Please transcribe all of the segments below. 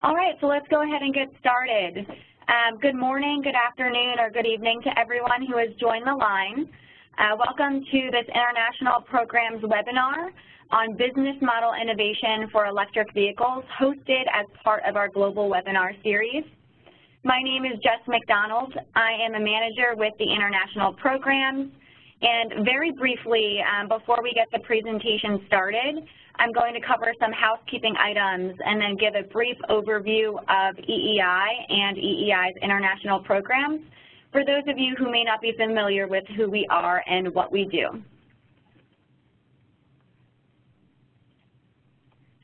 All right, so let's go ahead and get started. Good morning, good afternoon, or good evening to everyone who has joined the line. Welcome to this International Programs webinar on business model innovation for electric vehicles, hosted as part of our global webinar series. My name is Jess McDonald. I am a manager with the International Programs. And very briefly, before we get the presentation started, I'm going to cover some housekeeping items and then give a brief overview of EEI and EEI's international programs for those of you who may not be familiar with who we are and what we do.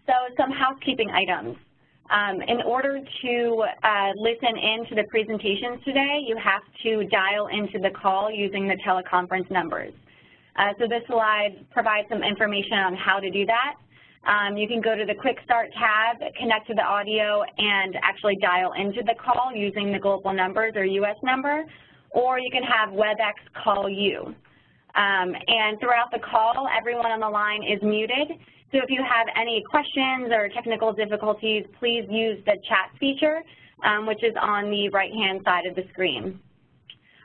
So some housekeeping items. In order to listen in to the presentations today, you have to dial into the call using the teleconference numbers. So this slide provides some information on how to do that. You can go to the Quick Start tab, connect to the audio, and actually dial into the call using the global numbers or US number, or you can have WebEx call you. And throughout the call, everyone on the line is muted. So if you have any questions or technical difficulties, please use the chat feature, which is on the right-hand side of the screen.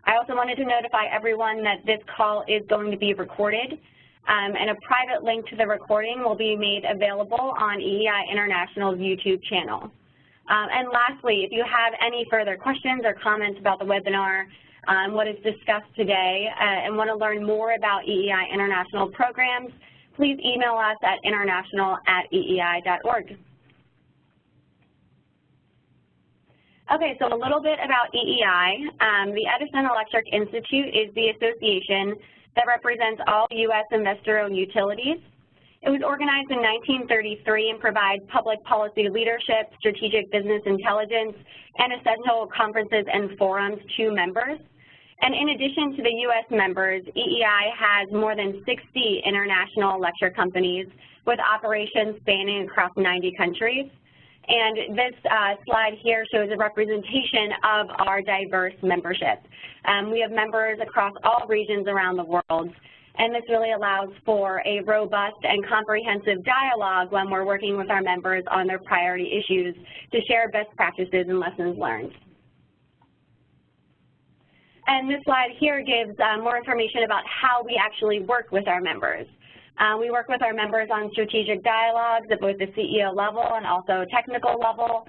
I also wanted to notify everyone that this call is going to be recorded, and a private link to the recording will be made available on EEI International's YouTube channel. And lastly, if you have any further questions or comments about the webinar, what is discussed today, and want to learn more about EEI International Programs, please email us at international@eei.org. Okay, so a little bit about EEI. The Edison Electric Institute is the association that represents all U.S. investor-owned utilities. It was organized in 1933 and provides public policy leadership, strategic business intelligence, and essential conferences and forums to members. And in addition to the U.S. members, EEI has more than 60 international electric companies with operations spanning across 90 countries. And this slide here shows a representation of our diverse membership. We have members across all regions around the world, and this really allows for a robust and comprehensive dialogue when we're working with our members on their priority issues to share best practices and lessons learned. And this slide here gives more information about how we actually work with our members. We work with our members on strategic dialogues at both the CEO level and also technical level.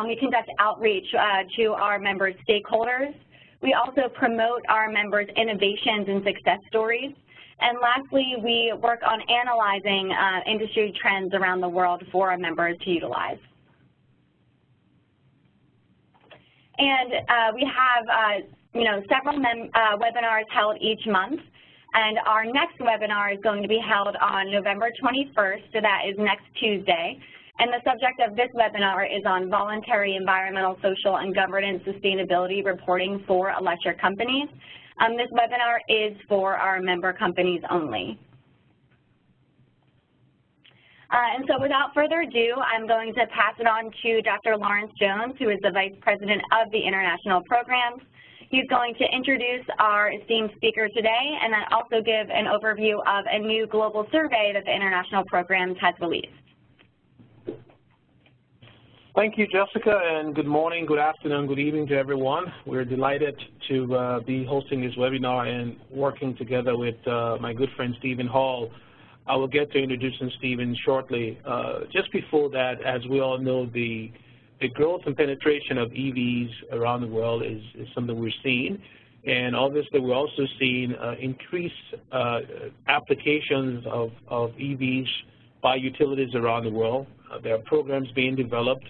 We conduct outreach to our members' stakeholders. We also promote our members' innovations and success stories. And lastly, we work on analyzing industry trends around the world for our members to utilize. And we have several webinars held each month, and our next webinar is going to be held on November 21st, so that is next Tuesday. And the subject of this webinar is on voluntary environmental, social, and governance sustainability reporting for electric companies. This webinar is for our member companies only. And so without further ado, I'm going to pass it on to Dr. Lawrence Jones, who is the Vice President of the International Programs. He's going to introduce our esteemed speaker today and then also give an overview of a new global survey that the International Programs has released. Thank you, Jessica, and good morning, good afternoon, good evening to everyone. We're delighted to be hosting this webinar and working together with my good friend Stephen Hall. I will get to introducing Stephen shortly. Just before that, as we all know, the growth and penetration of EVs around the world is something we're seeing, and obviously we're also seeing increased applications of EVs by utilities around the world. There are programs being developed,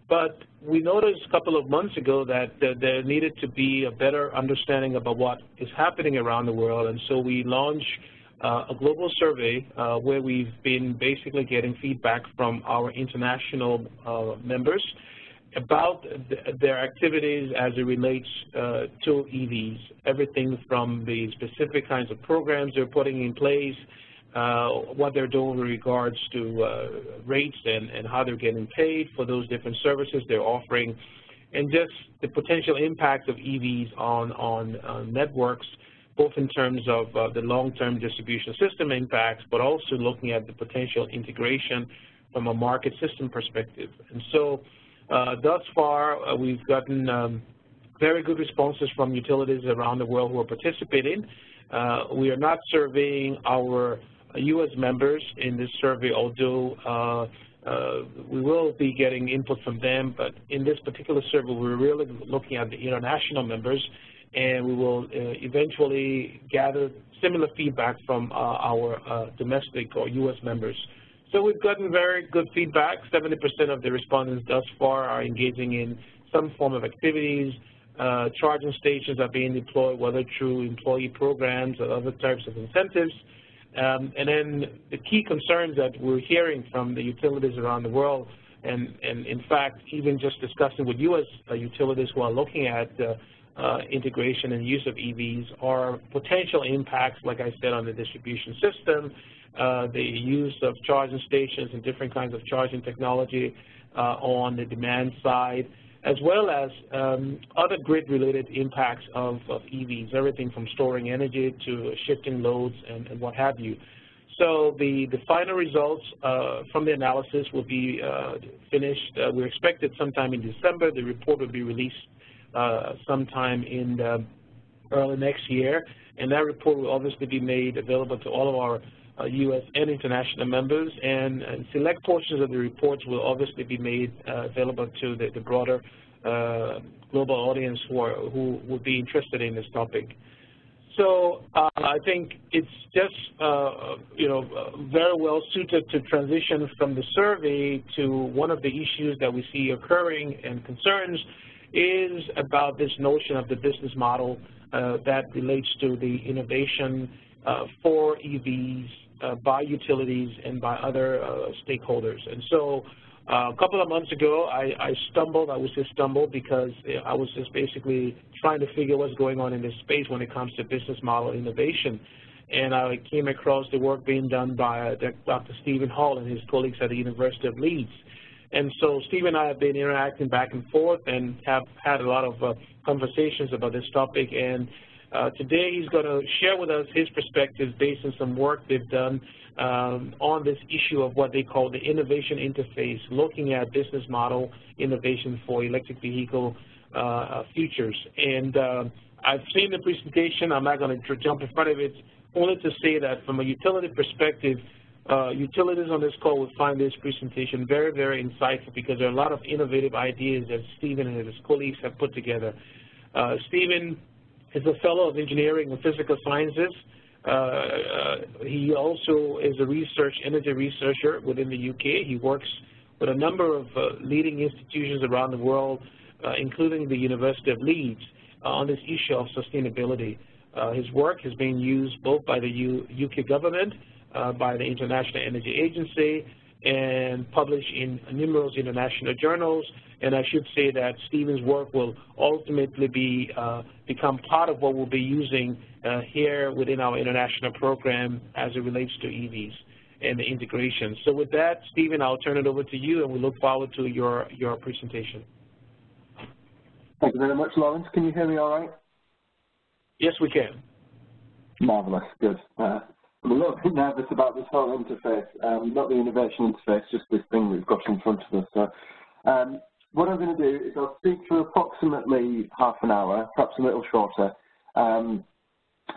but we noticed a couple of months ago that there needed to be a better understanding about what is happening around the world, and so we launched a global survey where we've been basically getting feedback from our international members about their activities as it relates to EVs, everything from the specific kinds of programs they're putting in place, what they're doing with regards to rates and how they're getting paid for those different services they're offering, and just the potential impact of EVs on networks, both in terms of the long-term distribution system impacts, but also looking at the potential integration from a market system perspective. And so Thus far, we've gotten very good responses from utilities around the world who are participating. We are not surveying our U.S. members in this survey, although we will be getting input from them, but in this particular survey, we're really looking at the international members, and we will eventually gather similar feedback from our domestic or U.S. members. So we've gotten very good feedback. 70% of the respondents thus far are engaging in some form of activities. Charging stations are being deployed, whether through employee programs or other types of incentives. And then the key concerns that we're hearing from the utilities around the world, and in fact, even just discussing with U.S. utilities who are looking at integration and use of EVs, are potential impacts, like I said, on the distribution system, the use of charging stations and different kinds of charging technology on the demand side, as well as other grid-related impacts of EVs, everything from storing energy to shifting loads and what have you. So the final results from the analysis will be finished. We're expected sometime in December. The report will be released sometime in early next year, and that report will obviously be made available to all of our U.S. and international members, and select portions of the reports will obviously be made available to the broader global audience who would be interested in this topic. So I think it's just very well suited to transition from the survey to one of the issues that we see occurring and concerns is about this notion of the business model that relates to the innovation for EVs by utilities and by other stakeholders. And so a couple of months ago, I would say stumbled because I was just basically trying to figure what's going on in this space when it comes to business model innovation. And I came across the work being done by Dr. Stephen Hall and his colleagues at the University of Leeds. And so Steve and I have been interacting back and forth and have had a lot of conversations about this topic. And today he's going to share with us his perspectives based on some work they've done on this issue of what they call the innovation interface, looking at business model innovation for electric vehicle futures. And I've seen the presentation. I'm not going to jump in front of it, only to say that from a utility perspective, utilities on this call will find this presentation very, very insightful because there are a lot of innovative ideas that Stephen and his colleagues have put together. Stephen is a fellow of engineering and physical sciences. He also is a energy researcher within the UK. He works with a number of leading institutions around the world, including the University of Leeds, on this issue of sustainability. His work has been used both by the UK government, by the International Energy Agency, and published in numerous international journals. And I should say that Stephen's work will ultimately become part of what we'll be using here within our international program as it relates to EVs and the integration. So with that, Stephen, I'll turn it over to you, and we look forward to your presentation. Thank you very much, Lawrence. Can you hear me all right? Yes, we can. Marvelous, good. I'm a little bit nervous about this whole interface, not the innovation interface, just this thing we've got in front of us. So, what I'm going to do is I'll speak for approximately half an hour, perhaps a little shorter, and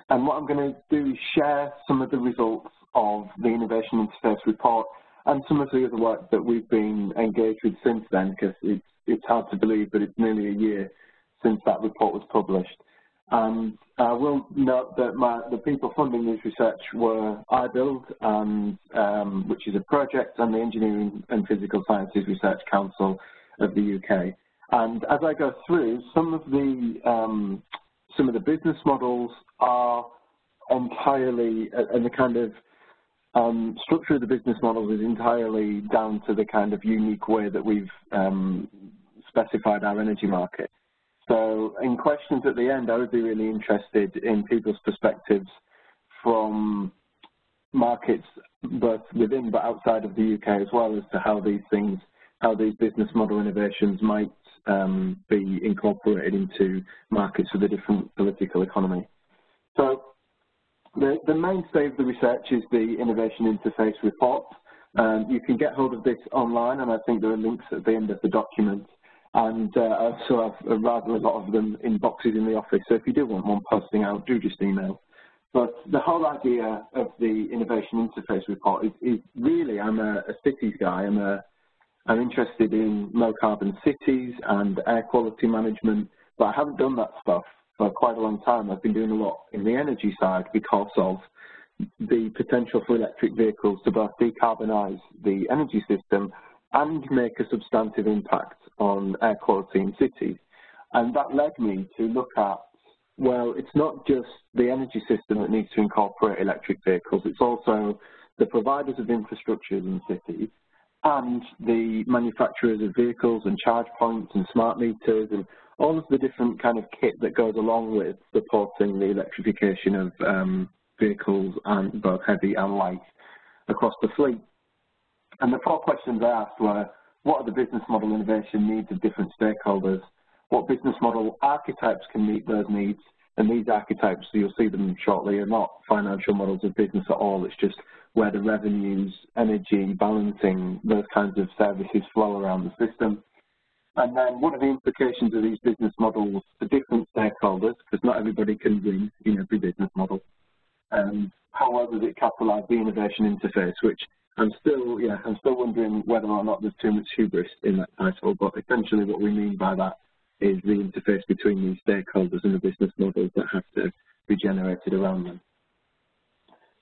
what I'm going to do is share some of the results of the Innovation Interface report and some of the other work that we've been engaged with since then, because it's hard to believe, but it's nearly a year since that report was published. And I will note that the people funding this research were iBuild, which is a project, and the Engineering and Physical Sciences Research Council of the UK. And as I go through, some of the business models are entirely, and the kind of structure of the business models is entirely down to the kind of unique way that we've specified our energy market. So in questions at the end, I would be really interested in people's perspectives from markets both within but outside of the UK, as well as to how these business model innovations might be incorporated into markets with a different political economy. So the mainstay of the research is the Innovation Interface report. You can get hold of this online, and I think there are links at the end of the document. And I also have rather a lot of them in boxes in the office, so if you do want one posting out, do just email. But the whole idea of the Innovation Interface Report is really, I'm a cities guy. I'm interested in low-carbon cities and air quality management, but I haven't done that stuff for quite a long time. I've been doing a lot in the energy side because of the potential for electric vehicles to both decarbonise the energy system and make a substantive impact on air quality in cities. And that led me to look at, well, it's not just the energy system that needs to incorporate electric vehicles, it's also the providers of infrastructure in cities and the manufacturers of vehicles and charge points and smart meters and all of the different kind of kit that goes along with supporting the electrification of vehicles, and both heavy and light, across the fleet. And the 4 questions I asked were, what are the business model innovation needs of different stakeholders? What business model archetypes can meet those needs? And these archetypes, you'll see them shortly, are not financial models of business at all. It's just where the revenues, energy, balancing, those kinds of services flow around the system. And then what are the implications of these business models for different stakeholders? Because not everybody can win in every business model. How well does it catalyse the innovation interface, which I'm still wondering whether or not there's too much hubris in that title, but essentially what we mean by that is the interface between these stakeholders and the business models that have to be generated around them.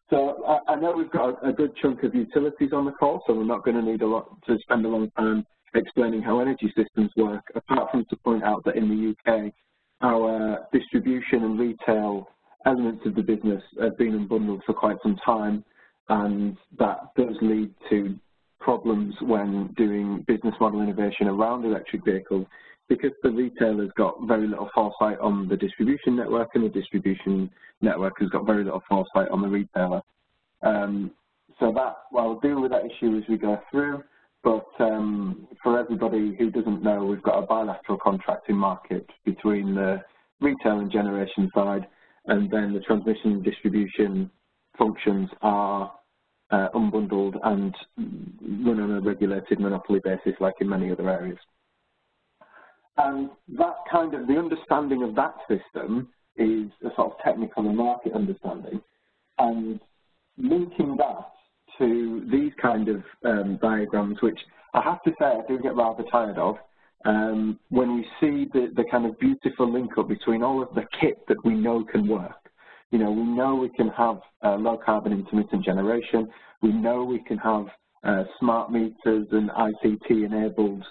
So I know we've got a good chunk of utilities on the call, so we're not going to need to spend a long time explaining how energy systems work, apart from to point out that in the UK, our distribution and retail elements of the business have been unbundled for quite some time, and that does lead to problems when doing business model innovation around electric vehicles, because the retailer's got very little foresight on the distribution network, and the distribution network has got very little foresight on the retailer. So that, well, we'll deal with that issue as we go through, but for everybody who doesn't know, we've got a bilateral contracting market between the retail and generation side, and then the transmission and distribution functions are unbundled and run on a regulated monopoly basis like in many other areas. And that kind of, the understanding of that system is a sort of technical and market understanding, and linking that to these kind of diagrams, which I have to say I do get rather tired of, when we see the kind of beautiful link up between all of the kit that we know can work. You know, we know we can have low carbon intermittent generation, we know we can have smart meters and ICT enabled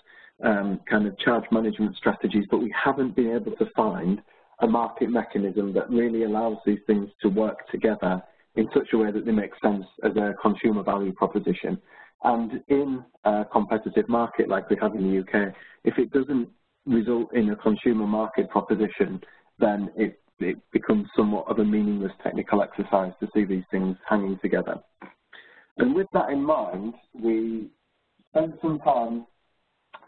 kind of charge management strategies, but we haven't been able to find a market mechanism that really allows these things to work together in such a way that they make sense as a consumer value proposition. And in a competitive market like we have in the UK, if it doesn't result in a consumer market proposition, then it becomes somewhat of a meaningless technical exercise to see these things hanging together. And with that in mind, we spent some time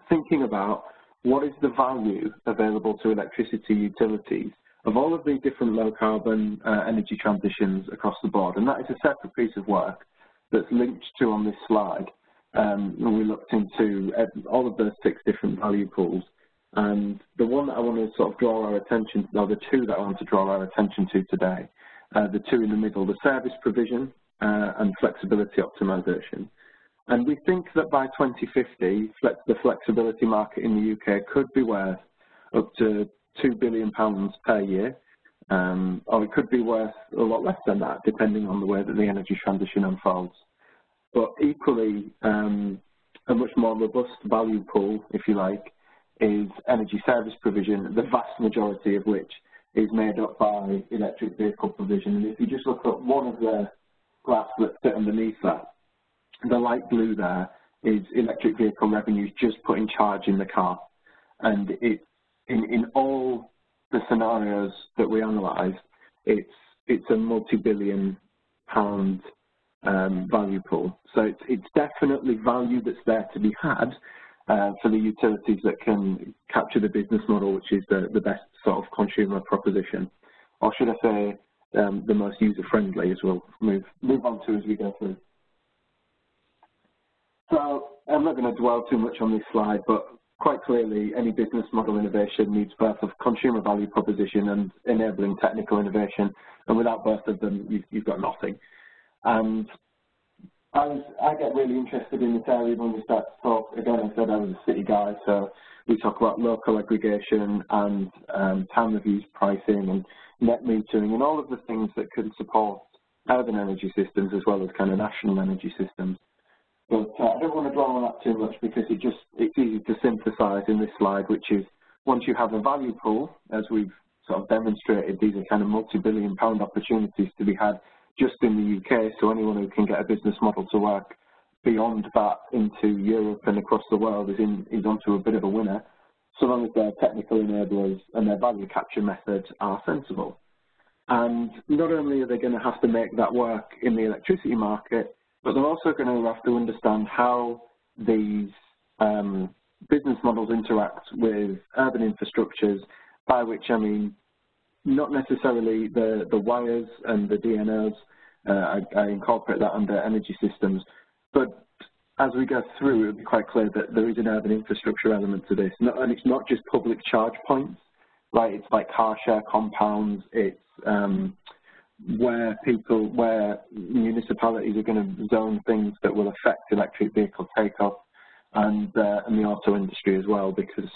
thinking about what is the value available to electricity utilities of all of these different low-carbon energy transitions across the board. And that is a separate piece of work that's linked to on this slide. And we looked into all of those 6 different value pools. And the one that I want to sort of draw our attention to, or the 2 that I want to draw our attention to today, the 2 in the middle, the service provision and flexibility optimization. And we think that by 2050, the flexibility market in the UK could be worth up to £2 billion per year, or it could be worth a lot less than that, depending on the way that the energy transition unfolds. But equally, a much more robust value pool, if you like, is energy service provision, the vast majority of which is made up by electric vehicle provision. And if you just look at one of the graphs that sit underneath that, the light blue there is electric vehicle revenues just putting charge in the car. And in all the scenarios that we analysed, it's a multi-billion pound value pool. So it's definitely value that's there to be had for the utilities that can capture the business model, which is the best sort of consumer proposition. Or should I say the most user-friendly, as we'll move on to as we go through. So I'm not going to dwell too much on this slide, but quite clearly, any business model innovation needs both of consumer value proposition and enabling technical innovation, and without both of them, you've got nothing. And I get really interested in this area when we start to talk. Again, I said I was a city guy, so we talk about local aggregation and time of use pricing and net metering and all of the things that can support urban energy systems as well as kind of national energy systems. But I don't want to dwell on that too much because it's easy to synthesize in this slide, which is once you have a value pool, as we've sort of demonstrated, these are kind of multi-billion pound opportunities to be had just in the UK, so anyone who can get a business model to work beyond that into Europe and across the world is onto a bit of a winner, so long as their technical enablers and their value capture methods are sensible. And not only are they going to have to make that work in the electricity market, but they're also going to have to understand how these business models interact with urban infrastructures, by which I mean not necessarily the wires and the DNOs, I incorporate that under energy systems, but as we go through, it'll be quite clear that there is an urban infrastructure element to this, and it's not just public charge points, right? It's like car share compounds, it's where municipalities are going to zone things that will affect electric vehicle take-up, and the auto industry as well, because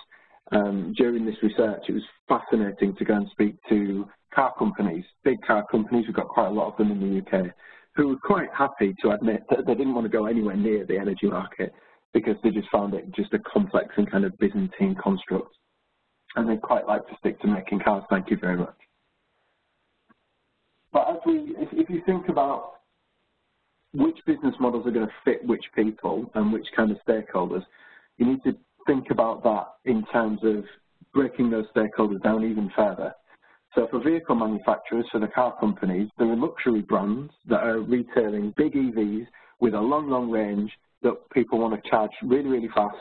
during this research it was fascinating to go and speak to car companies, big car companies, we've got quite a lot of them in the UK, who were quite happy to admit that they didn't want to go anywhere near the energy market because they just found it just a complex and kind of Byzantine construct. And they'd quite like to stick to making cars, thank you very much. But if you think about which business models are going to fit which people and which kind of stakeholders, you need to think about that in terms of breaking those stakeholders down even further. So for vehicle manufacturers, for the car companies, there are luxury brands that are retailing big EVs with a long, long range that people want to charge really, really fast,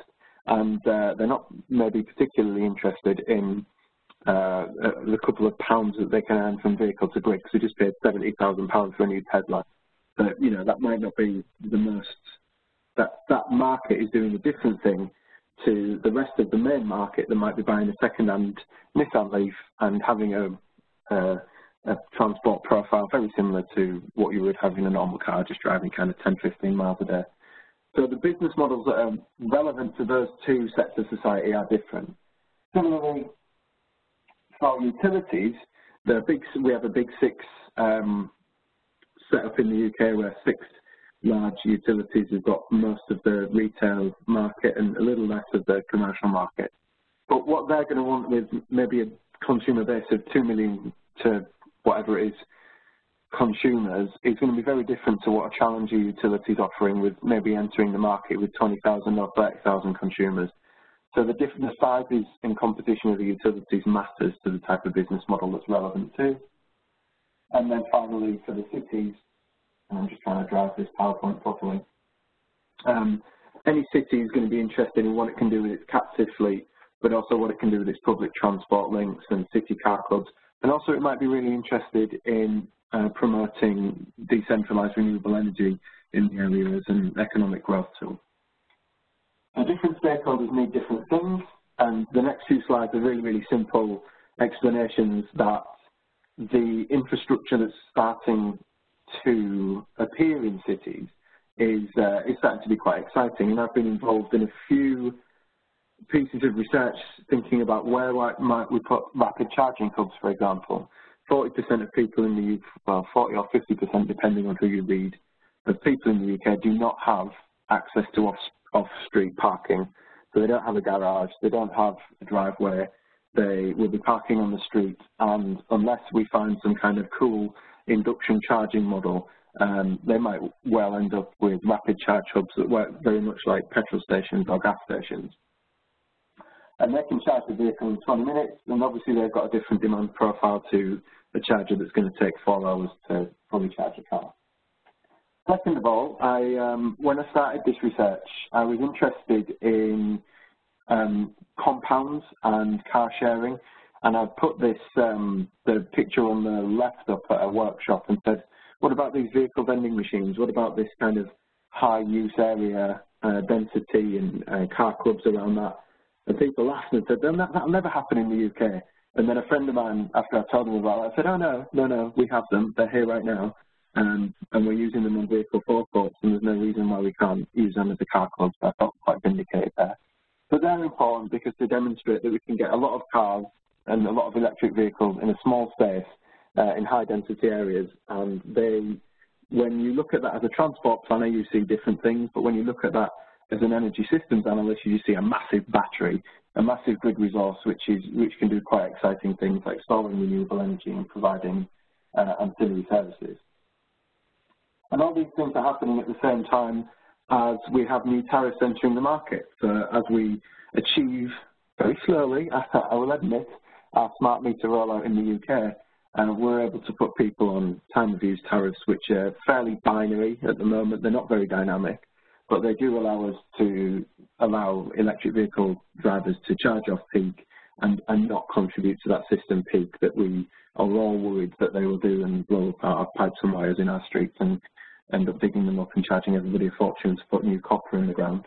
and they're not maybe particularly interested in the couple of pounds that they can earn from vehicle to grid, because they just paid £70,000 for a new Tesla. But, you know, that might not be the most, that market is doing a different thing to the rest of the main market that might be buying a second-hand Nissan Leaf and having a transport profile very similar to what you would have in a normal car, just driving kind of 10, 15 miles a day. So the business models that are relevant to those two sets of society are different. Similarly, for utilities, we have a big six set up in the UK where 6 large utilities have got most of the retail market and a little less of the commercial market. But what they're going to want with maybe a consumer base of 2 million to whatever it is consumers is going to be very different to what a challenger utility is offering, with maybe entering the market with 20,000 or 30,000 consumers. So the sizes and competition of the utilities matters to the type of business model that's relevant too. And then finally, for the cities, and I'm just trying to drive this PowerPoint properly, any city is going to be interested in what it can do with its captive fleet, but also what it can do with its public transport links and city car clubs. And also it might be really interested in promoting decentralised renewable energy in the area as an economic growth tool. Now, different stakeholders need different things, and the next few slides are really, really simple explanations that the infrastructure that's starting to appear in cities is starting to be quite exciting. And I've been involved in a few pieces of research thinking about where might we put rapid charging hubs, for example. 40% of people in the UK, well, 40 or 50% depending on who you read, of people in the UK do not have access to off-street parking. So they don't have a garage, they don't have a driveway, they will be parking on the street, and unless we find some kind of cool induction charging model, they might well end up with rapid charge hubs that work very much like petrol stations or gas stations. And they can charge the vehicle in 20 minutes, and obviously they've got a different demand profile to a charger that's going to take 4 hours to fully charge a car. Second of all, when I started this research, I was interested in compounds and car sharing, and I put this the picture on the left up at a workshop and said, what about these vehicle vending machines? What about this kind of high use area density and car clubs around that? And people laughed and said, that'll never happen in the UK. And then a friend of mine, after I told them about it, I said, oh, no, we have them. They're here right now. And we're using them on vehicle forecourts, and there's no reason why we can't use them as a car club. So I felt quite vindicated there. But they're important because they demonstrate that we can get a lot of cars and a lot of electric vehicles in a small space in high-density areas. And when you look at that as a transport planner, you see different things. But when you look at that as an energy systems analyst, you see a massive battery, a massive grid resource, which can do quite exciting things like storing renewable energy and providing ancillary services. And all these things are happening at the same time as we have new tariffs entering the market. So as we achieve, very slowly, I will admit, our smart meter rollout in the UK, we're able to put people on time of use tariffs, which are fairly binary at the moment. They're not very dynamic, but they do allow us to allow electric vehicle drivers to charge off peak and not contribute to that system peak that we are all worried that they will do and blow up our pipes and wires in our streets and end up digging them up and charging everybody a fortune to put new copper in the ground.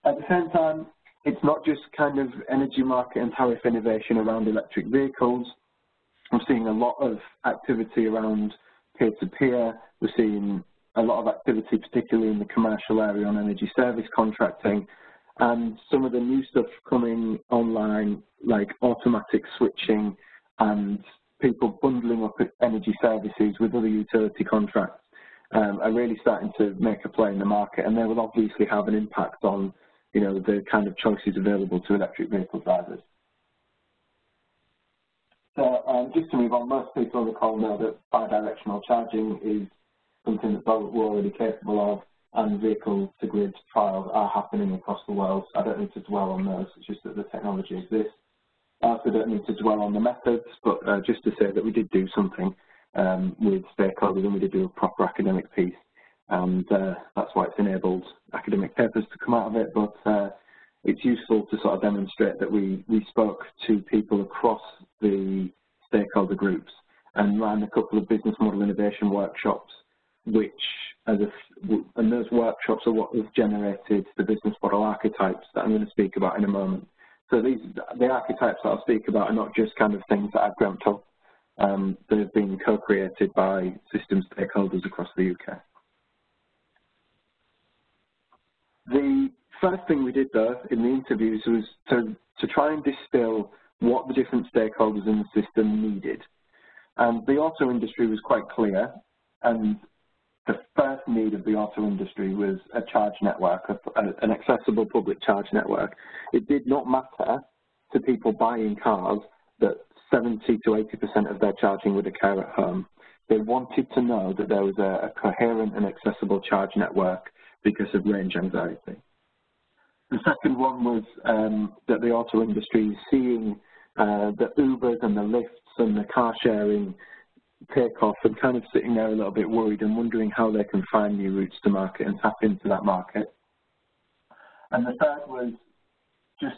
At the same time, it's not just kind of energy market and tariff innovation around electric vehicles. I'm seeing a lot of activity around peer-to-peer. We're seeing a lot of activity, particularly in the commercial area, on energy service contracting, and some of the new stuff coming online, like automatic switching and people bundling up energy services with other utility contracts, are really starting to make a play in the market, and they will obviously have an impact on, you know, the kind of choices available to electric vehicle drivers. So just to move on, most people on the call know that bidirectional charging is something that we're already capable of, and vehicle-to-grid trials are happening across the world. I don't need to dwell on those, it's just that the technology exists. I also don't need to dwell on the methods, but just to say that we did do something with stakeholders, and we did do a proper academic piece, and that's why it's enabled academic papers to come out of it. But it's useful to sort of demonstrate that we spoke to people across the stakeholder groups and ran a couple of business model innovation workshops, which, and those workshops are what have generated the business model archetypes that I'm going to speak about in a moment. So the archetypes that I'll speak about are not just kind of things that I've dreamt up. They've been co-created by system stakeholders across the UK. The first thing we did, though, in the interviews was to try and distill what the different stakeholders in the system needed. And the auto industry was quite clear, and the first need of the auto industry was a charge network, an accessible public charge network. It did not matter to people buying cars that 70 to 80% of their charging would occur at home. They wanted to know that there was a coherent and accessible charge network because of range anxiety. The second one was that the auto industry is seeing the Ubers and the Lyfts and the car sharing take off and kind of sitting there a little bit worried and wondering how they can find new routes to market and tap into that market. And the third was just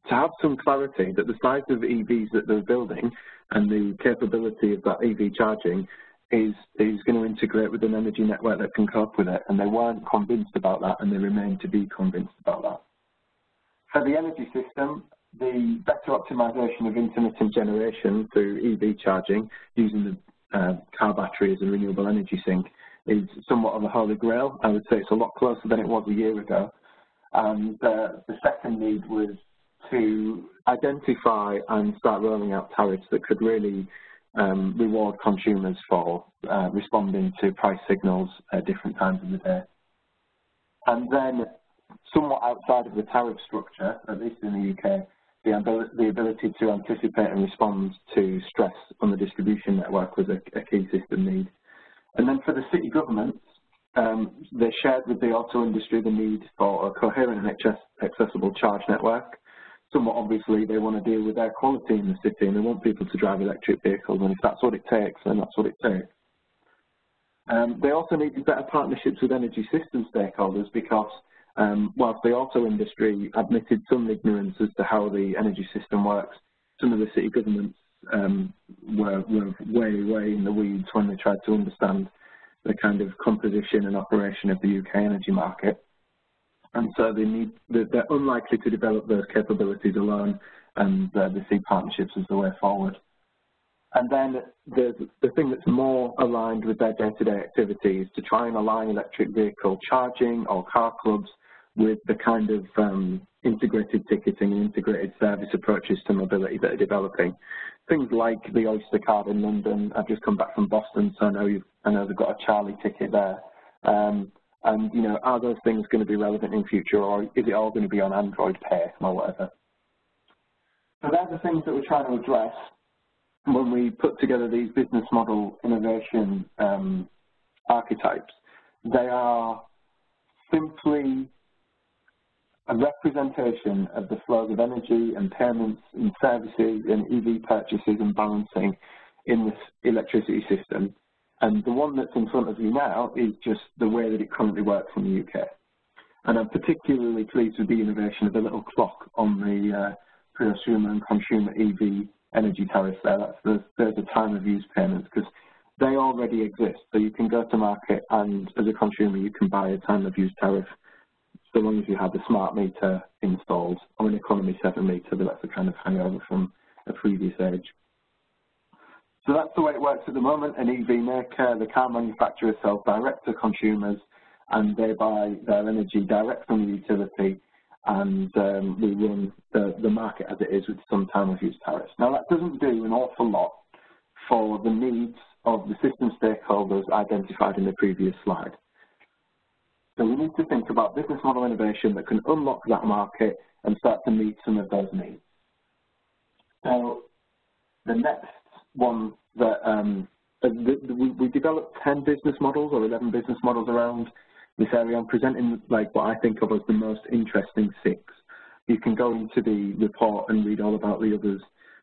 to have some clarity that the size of EVs that they're building and the capability of that EV charging is going to integrate with an energy network that can cope with it, and they weren't convinced about that, and they remain to be convinced about that. For the energy system, the better optimization of intermittent generation through EV charging using the car batteries and renewable energy sink is somewhat of a holy grail. I would say it's a lot closer than it was a year ago. And the second need was to identify and start rolling out tariffs that could really reward consumers for responding to price signals at different times of the day. And then, somewhat outside of the tariff structure, at least in the UK, the ability to anticipate and respond to stress on the distribution network was a key system need. And then for the city governments, they shared with the auto industry the need for a coherent and accessible charge network. Somewhat obviously, they want to deal with air quality in the city, and they want people to drive electric vehicles, and if that's what it takes, then that's what it takes. They also needed better partnerships with energy system stakeholders because whilst the auto industry admitted some ignorance as to how the energy system works, some of the city governments were way in the weeds when they tried to understand the kind of composition and operation of the UK energy market. And so they're unlikely to develop those capabilities alone, and they see partnerships as the way forward. And then the thing that's more aligned with their day-to-day activities to try and align electric vehicle charging or car clubs with the kind of integrated ticketing and integrated service approaches to mobility that are developing. Things like the Oyster card in London. I've just come back from Boston, so I know they've got a Charlie ticket there. And, you know, are those things going to be relevant in future, or is it all going to be on Android Pay or whatever? So they're the things that we're trying to address when we put together these business model innovation archetypes. They are simply a representation of the flows of energy and payments and services and EV purchases and balancing in this electricity system. And the one that's in front of you now is just the way that it currently works in the UK. And I'm particularly pleased with the innovation of the little clock on the prosumer and consumer EV energy tariffs there. There's a time of use payments, because they already exist. So you can go to market and as a consumer you can buy a time of use tariff so long as you have the smart meter installed, or an economy 7 meter, but that's a kind of hangover from a previous age. So that's the way it works at the moment. An EV maker, the car manufacturer, sells direct to consumers, and they buy their energy direct from the utility, and we run the market as it is with some time of use tariffs. Now that doesn't do an awful lot for the needs of the system stakeholders identified in the previous slide. So we need to think about business model innovation that can unlock that market and start to meet some of those needs. So the next one that we developed 10 business models or 11 business models around this area. I'm presenting like what I think of as the most interesting 6. You can go into the report and read all about the others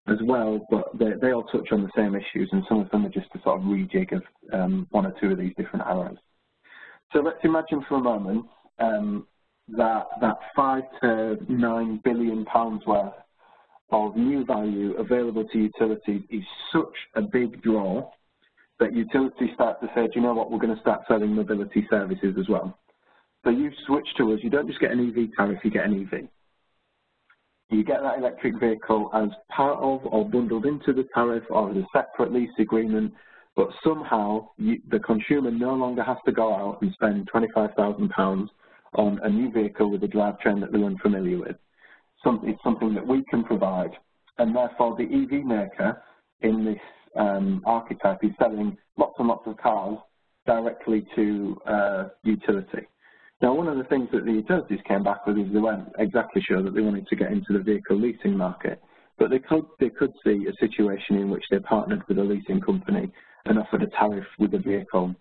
as well, but they all touch on the same issues, and some of them are just a sort of rejig of 1 or 2 of these different arrows. So let's imagine for a moment that £5 to £9 billion worth of new value available to utilities is such a big draw that utilities start to say, do you know what, we're going to start selling mobility services as well. So you switch to us, you don't just get an EV tariff, you get an EV. You get that electric vehicle as part of or bundled into the tariff or as a separate lease agreement, but somehow the consumer no longer has to go out and spend £25,000 on a new vehicle with a drivetrain that they're unfamiliar with. It's something that we can provide, and therefore the EV maker in this archetype is selling lots and lots of cars directly to utility. Now, one of the things that the utilities came back with is they weren't exactly sure that they wanted to get into the vehicle leasing market, but they could see a situation in which they partnered with a leasing company and offered a tariff with the vehicle,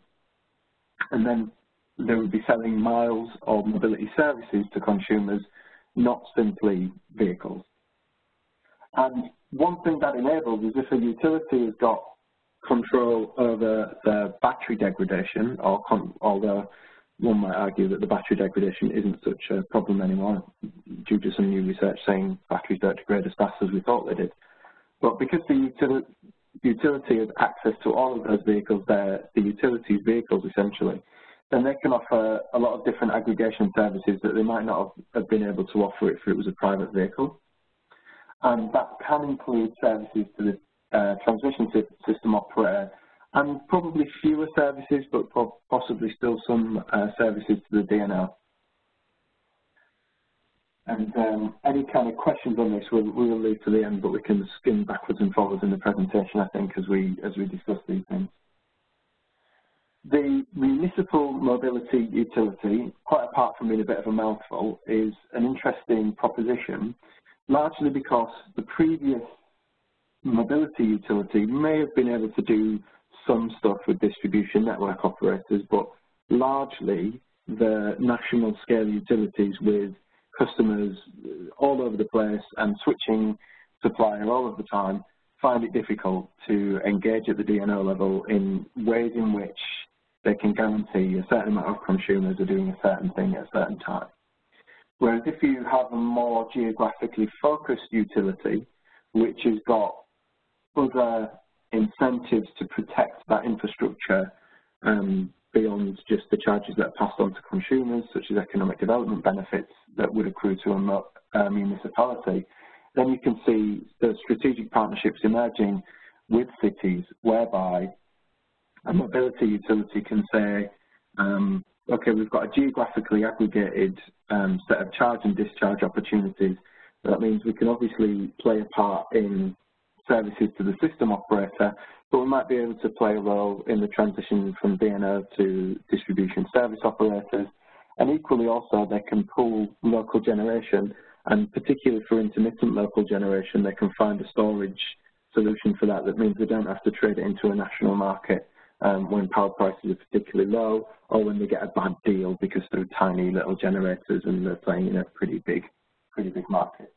and then they would be selling miles of mobility services to consumers, not simply vehicles. And one thing that enables is if a utility has got control over the battery degradation, although one might argue that the battery degradation isn't such a problem anymore due to some new research saying batteries don't degrade as fast as we thought they did. But because the utility has access to all of those vehicles, the utility's vehicles essentially, then they can offer a lot of different aggregation services that they might not have been able to offer if it was a private vehicle. And that can include services to the transmission system operator, and probably fewer services, but possibly still some services to the DNO. And any kind of questions on this we will leave to the end, but we can skim backwards and forwards in the presentation, I think, as we discuss these things. The municipal mobility utility, quite apart from being a bit of a mouthful, is an interesting proposition, largely because the previous mobility utility may have been able to do some stuff with distribution network operators, but largely the national scale utilities with customers all over the place and switching supplier all of the time find it difficult to engage at the DNO level in ways in which they can guarantee a certain amount of consumers are doing a certain thing at a certain time. Whereas if you have a more geographically focused utility, which has got other incentives to protect that infrastructure beyond just the charges that are passed on to consumers, such as economic development benefits that would accrue to a municipality, then you can see the strategic partnerships emerging with cities whereby a mobility utility can say, okay, we've got a geographically aggregated set of charge and discharge opportunities. That means we can obviously play a part in services to the system operator, but we might be able to play a role in the transition from DNO to distribution service operators. And equally also, they can pool local generation, and particularly for intermittent local generation, they can find a storage solution for that. That means they don't have to trade it into a national market when power prices are particularly low, or when they get a bad deal because they're tiny little generators and they're playing in a pretty big market.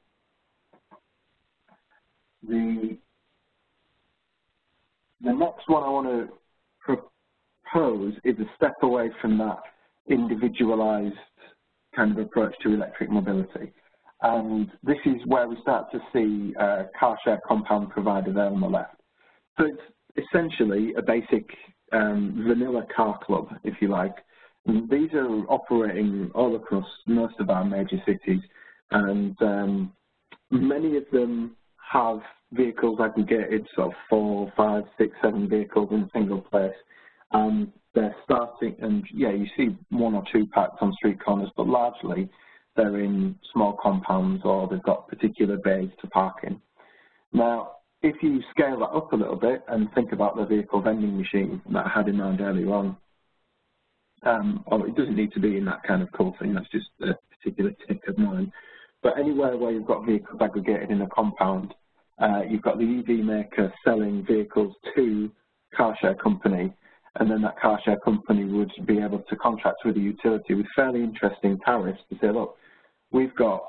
The next one I want to propose is a step away from that individualized kind of approach to electric mobility. And this is where we start to see a car share compound provider there on the left. So it's essentially a basic vanilla car club, if you like. And these are operating all across most of our major cities, and many of them have vehicles aggregated, so 4, 5, 6, 7 vehicles in a single place. They're starting, and yeah, you see 1 or 2 parked on street corners, but largely they're in small compounds or they've got particular bays to park in. Now, if you scale that up a little bit and think about the vehicle vending machine that I had in mind earlier on, or it doesn't need to be in that kind of cool thing, that's just a particular tick of mine, but anywhere where you've got vehicles aggregated in a compound, you've got the EV maker selling vehicles to car share company, and then that car share company would be able to contract with the utility with fairly interesting tariffs to say, look, we've got,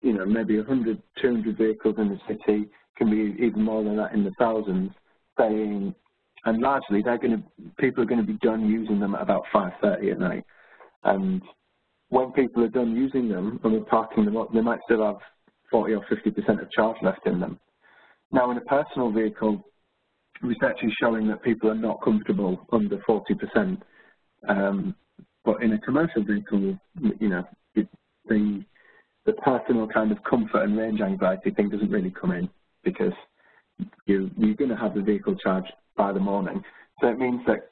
you know, maybe 100, 200 vehicles in the city, can be even more than that in the thousands, saying, and largely people are going to be done using them at about 5:30 at night. And when people are done using them and we're parking them up, they might still have 40 or 50% of charge left in them. Now, in a personal vehicle, research is showing that people are not comfortable under 40%. But in a commercial vehicle, you know, the personal kind of comfort and range anxiety thing doesn't really come in, because you're going to have the vehicle charged by the morning. So it means that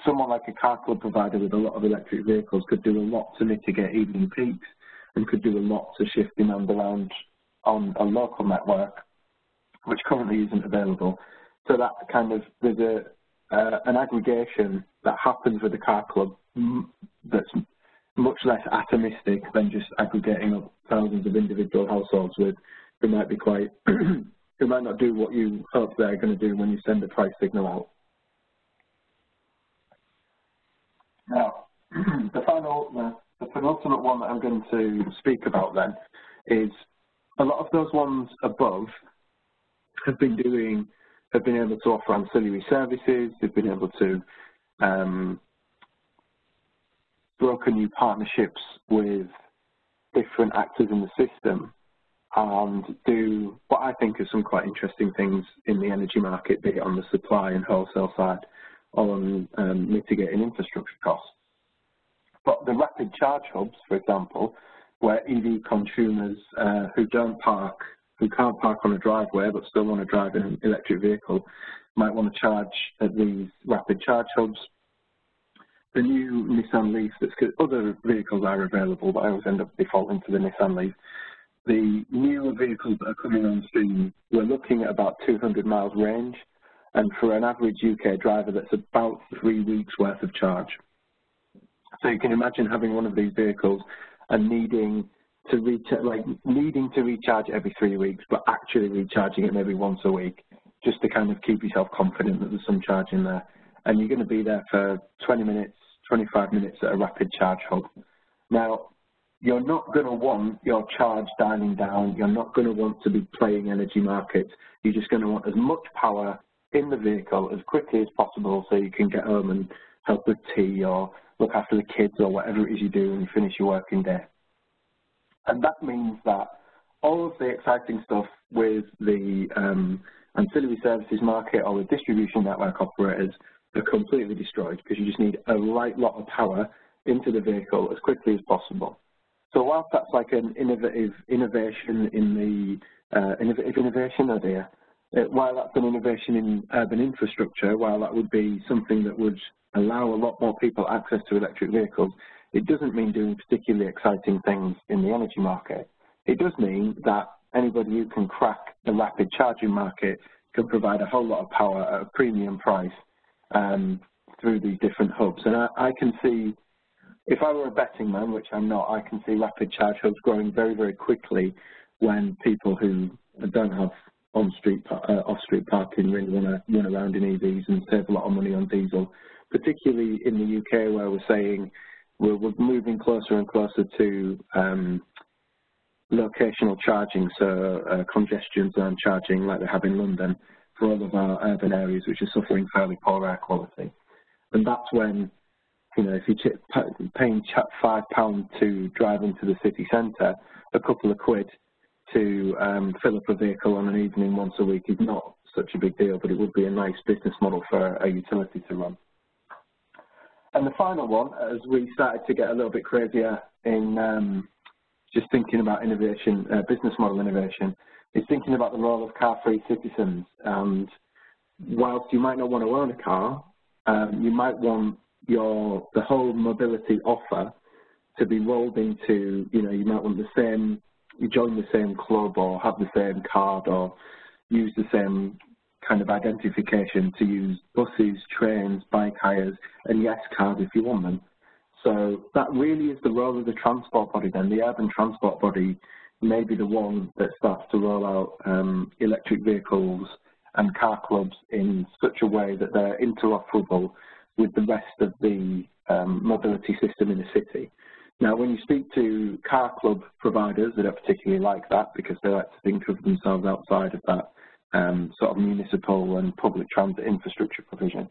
someone like a car club provider with a lot of electric vehicles could do a lot to mitigate evening peaks and could do a lot to shift demand around on a local network, which currently isn't available. So that kind of, there's an aggregation that happens with a car club that's much less atomistic than just aggregating up thousands of individual households with who might be quite, who might not do what you hope they're going to do when you send a price signal out. Now, the penultimate one that I'm going to speak about then is a lot of those ones above have been able to offer ancillary services, they've been able to broker new partnerships with different actors in the system and do what I think are some quite interesting things in the energy market, be it on the supply and wholesale side or on mitigating infrastructure costs. But the rapid charge hubs, for example, where EV consumers who can't park on a driveway but still want to drive an electric vehicle might want to charge at these rapid charge hubs. The new Nissan Leaf, other vehicles are available, but I always end up defaulting to the Nissan Leaf. The newer vehicles that are coming on stream, we're looking at about 200 miles range, and for an average UK driver, that's about 3 weeks worth of charge. So you can imagine having one of these vehicles and needing to recharge every 3 weeks, but actually recharging it maybe once a week, just to kind of keep yourself confident that there's some charge in there. And you're going to be there for 20 minutes, 25 minutes at a rapid charge hub. Now, you're not going to want your charge dialing down. You're not going to want to be playing energy markets. You're just going to want as much power in the vehicle as quickly as possible so you can get home and help with tea or look after the kids or whatever it is you do when you finish your working day. And that means that all of the exciting stuff with the ancillary services market or with distribution network operators are completely destroyed because you just need a right lot of power into the vehicle as quickly as possible. So whilst that's like an innovation in the while that's an innovation in urban infrastructure, while that would be something that would allow a lot more people access to electric vehicles, it doesn't mean doing particularly exciting things in the energy market. It does mean that anybody who can crack the rapid charging market can provide a whole lot of power at a premium price through these different hubs. And I can see, if I were a betting man, which I'm not, I can see rapid charge hubs growing very, very quickly when people who don't have off-street parking really want to run around in EVs and save a lot of money on diesel, particularly in the UK where we're saying we're moving closer and closer to locational charging, so congestion zone charging like they have in London for all of our urban areas which are suffering fairly poor air quality. And that's when, you know, if you're paying £5 to drive into the city centre, a couple of quid to fill up a vehicle on an evening once a week is not such a big deal, but it would be a nice business model for a utility to run. And the final one, as we started to get a little bit crazier in just thinking about innovation, business model innovation, is thinking about the role of car-free citizens. And whilst you might not want to own a car, you might want the whole mobility offer to be rolled into, you know, you might want you join the same club or have the same card or use the same kind of identification to use buses, trains, bike hires, and yes, cars if you want them. So that really is the role of the transport body then. The urban transport body may be the one that starts to roll out electric vehicles and car clubs in such a way that they're interoperable with the rest of the mobility system in the city. Now, when you speak to car club providers, they don't particularly like that because they like to think of themselves outside of that sort of municipal and public transit infrastructure provision.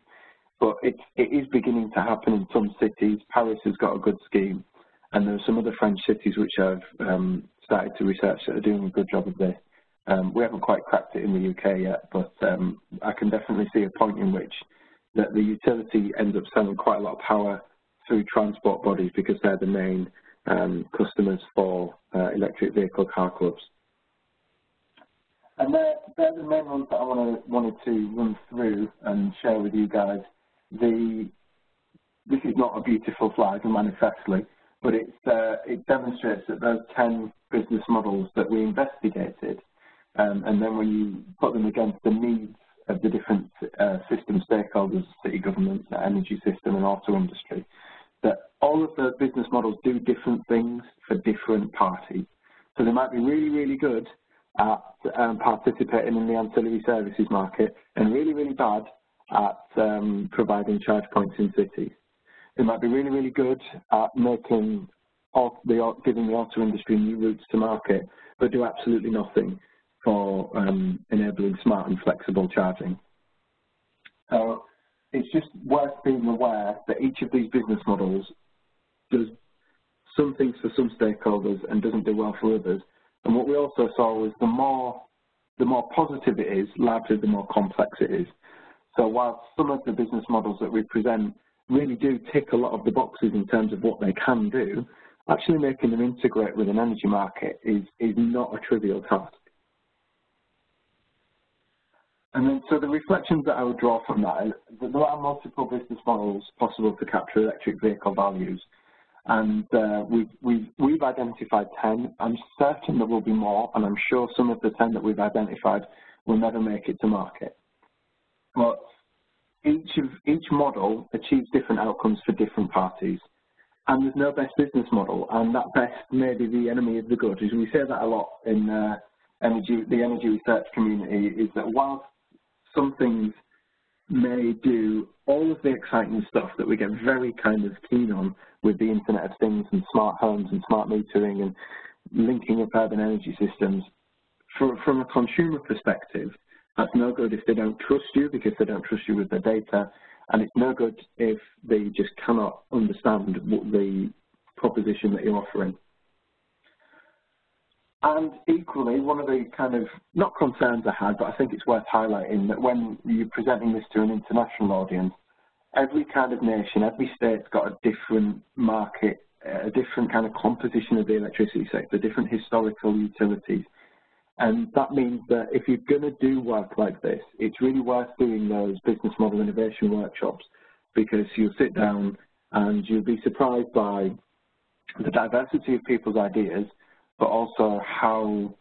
But it is beginning to happen in some cities. Paris has got a good scheme, and there are some other French cities which have started to research that are doing a good job of this. We haven't quite cracked it in the UK yet, but I can definitely see a point in which that the utility ends up selling quite a lot of power through transport bodies because they're the main customers for electric vehicle car clubs. And they're the main ones that I wanted to run through and share with you guys. This is not a beautiful slide manifestly, but it demonstrates that those 10 business models that we investigated, and then when you put them against the needs of the different system stakeholders, city governments, the energy system and auto industry, that all of the business models do different things for different parties. So they might be really, really good at participating in the ancillary services market and really, really bad at providing charge points in cities. They might be really, really good at giving the auto industry new routes to market, but do absolutely nothing for enabling smart and flexible charging. So it's just worth being aware that each of these business models does some things for some stakeholders and doesn't do well for others. And what we also saw was the more positive it is, largely the more complex it is. So while some of the business models that we present really do tick a lot of the boxes in terms of what they can do, actually making them integrate with an energy market is not a trivial task. And then, so the reflections that I would draw from that is that there are multiple business models possible to capture electric vehicle values. And we've identified 10. I'm certain there will be more, and I'm sure some of the 10 that we've identified will never make it to market. But each model achieves different outcomes for different parties. And there's no best business model, and that best may be the enemy of the good. As we say that a lot in the energy research community, is that whilst some things may do all of the exciting stuff that we get very kind of keen on with the Internet of Things and smart homes and smart metering and linking up urban energy systems, from a consumer perspective, that's no good if they don't trust you because they don't trust you with their data, and it's no good if they just cannot understand what the proposition that you're offering. And equally, one of the kind of, not concerns I had, but I think it's worth highlighting that when you're presenting this to an international audience, every kind of nation, every state's got a different market, a different kind of composition of the electricity sector, different historical utilities. And that means that if you're going to do work like this, it's really worth doing those business model innovation workshops, because you'll sit down and you'll be surprised by the diversity of people's ideas, but also how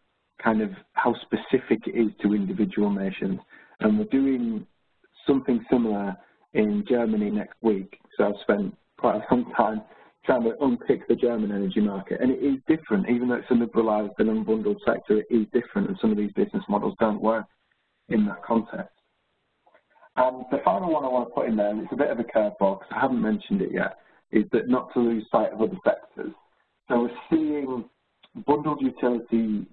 specific it is to individual nations. And we're doing something similar in Germany next week, so I've spent quite a long time trying to unpick the German energy market, and it is different. Even though it's a liberalised and unbundled sector, it is different, and some of these business models don't work in that context. And the final one I want to put in there, and it's a bit of a curveball because I haven't mentioned it yet, is that not to lose sight of other sectors. So we're seeing bundled utility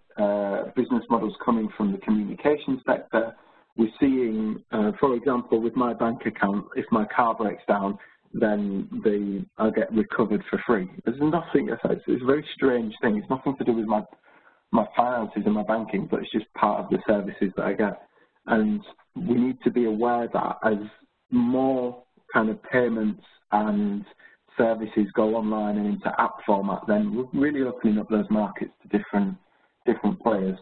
business models coming from the communication sector. We're seeing, for example, with my bank account, if my car breaks down, then I'll get recovered for free. There's nothing, it's a very strange thing. It's nothing to do with my finances and my banking, but it's just part of the services that I get. And we need to be aware that as more kind of payments and services go online and into app format, then we're really opening up those markets to different players.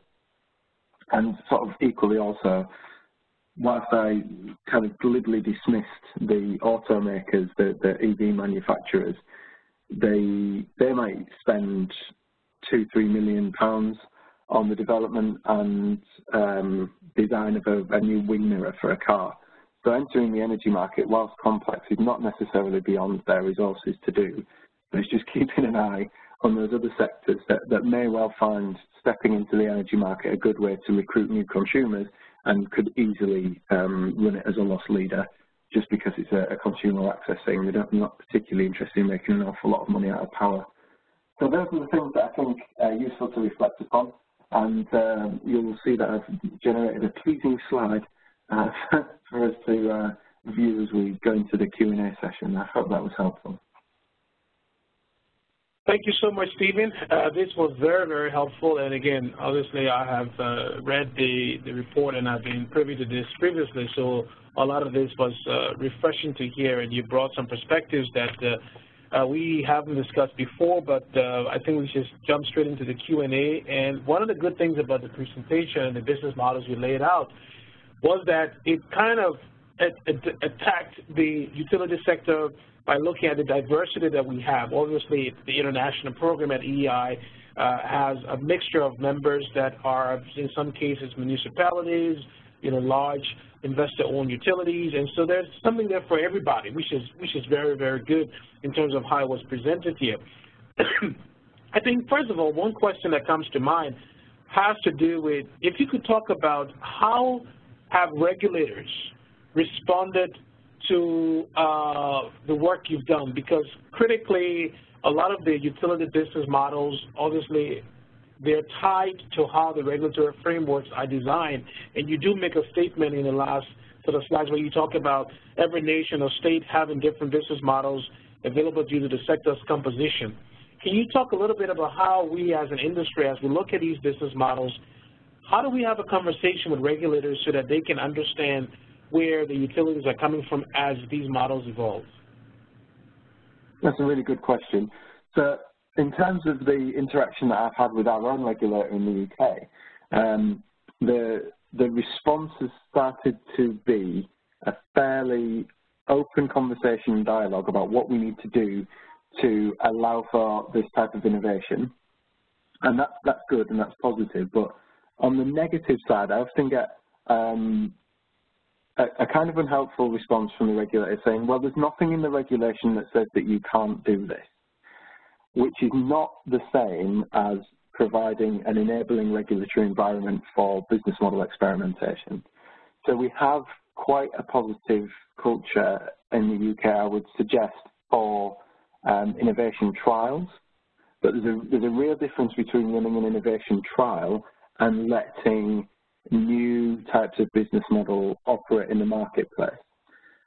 And sort of equally also, whilst I kind of glibly dismissed the automakers, the EV manufacturers, they might spend £2-3 million on the development and design of a new wing mirror for a car. So entering the energy market, whilst complex, is not necessarily beyond their resources to do, but it's just keeping an eye on those other sectors that may well find stepping into the energy market a good way to recruit new consumers, and could easily run it as a loss leader just because it's a consumer access thing. They're not particularly interested in making an awful lot of money out of power. So those are the things that I think are useful to reflect upon, and you'll see that I've generated a pleasing slide for us to view as we go into the Q&A session. I hope that was helpful. Thank you so much, Stephen. This was very, very helpful. And again, obviously, I have read the report and I've been privy to this previously, so a lot of this was refreshing to hear, and you brought some perspectives that we haven't discussed before, but I think we should jump straight into the Q&A. And one of the good things about the presentation and the business models you laid out was that it kind of attacked the utility sector by looking at the diversity that we have. Obviously, the international program at EEI has a mixture of members that are, in some cases, municipalities, large investor-owned utilities, and so there's something there for everybody, which is very, very good in terms of how it was presented here. I think, first of all, one question that comes to mind has to do with, if you could talk about how have regulators responded to the work you've done, because critically, a lot of the utility business models, obviously, they're tied to how the regulatory frameworks are designed, and you do make a statement in the last sort of slides where you talk about every nation or state having different business models available due to the sector's composition. Can you talk a little bit about how we as an industry, as we look at these business models, how do we have a conversation with regulators so that they can understand where the utilities are coming from as these models evolve? That's a really good question. So in terms of the interaction that I've had with our own regulator in the UK, the response has started to be a fairly open conversation and dialogue about what we need to do to allow for this type of innovation. And that's good and that's positive. But on the negative side, I often get a kind of unhelpful response from the regulator saying, well, there's nothing in the regulation that says that you can't do this, which is not the same as providing an enabling regulatory environment for business model experimentation. So we have quite a positive culture in the UK, I would suggest, for innovation trials, but there's a real difference between running an innovation trial and letting new types of business model operate in the marketplace.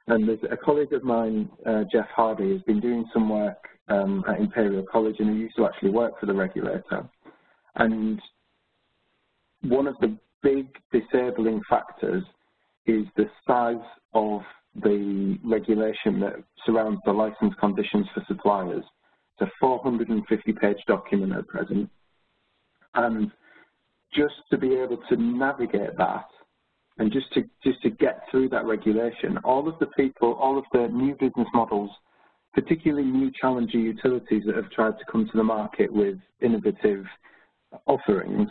And there's a colleague of mine, Jeff Hardy, has been doing some work at Imperial College, and he used to actually work for the regulator. And one of the big disabling factors is the size of the regulation that surrounds the license conditions for suppliers. It's a 450-page document at present. And just to be able to navigate that and just to get through that regulation, all of the new business models, particularly new challenger utilities that have tried to come to the market with innovative offerings,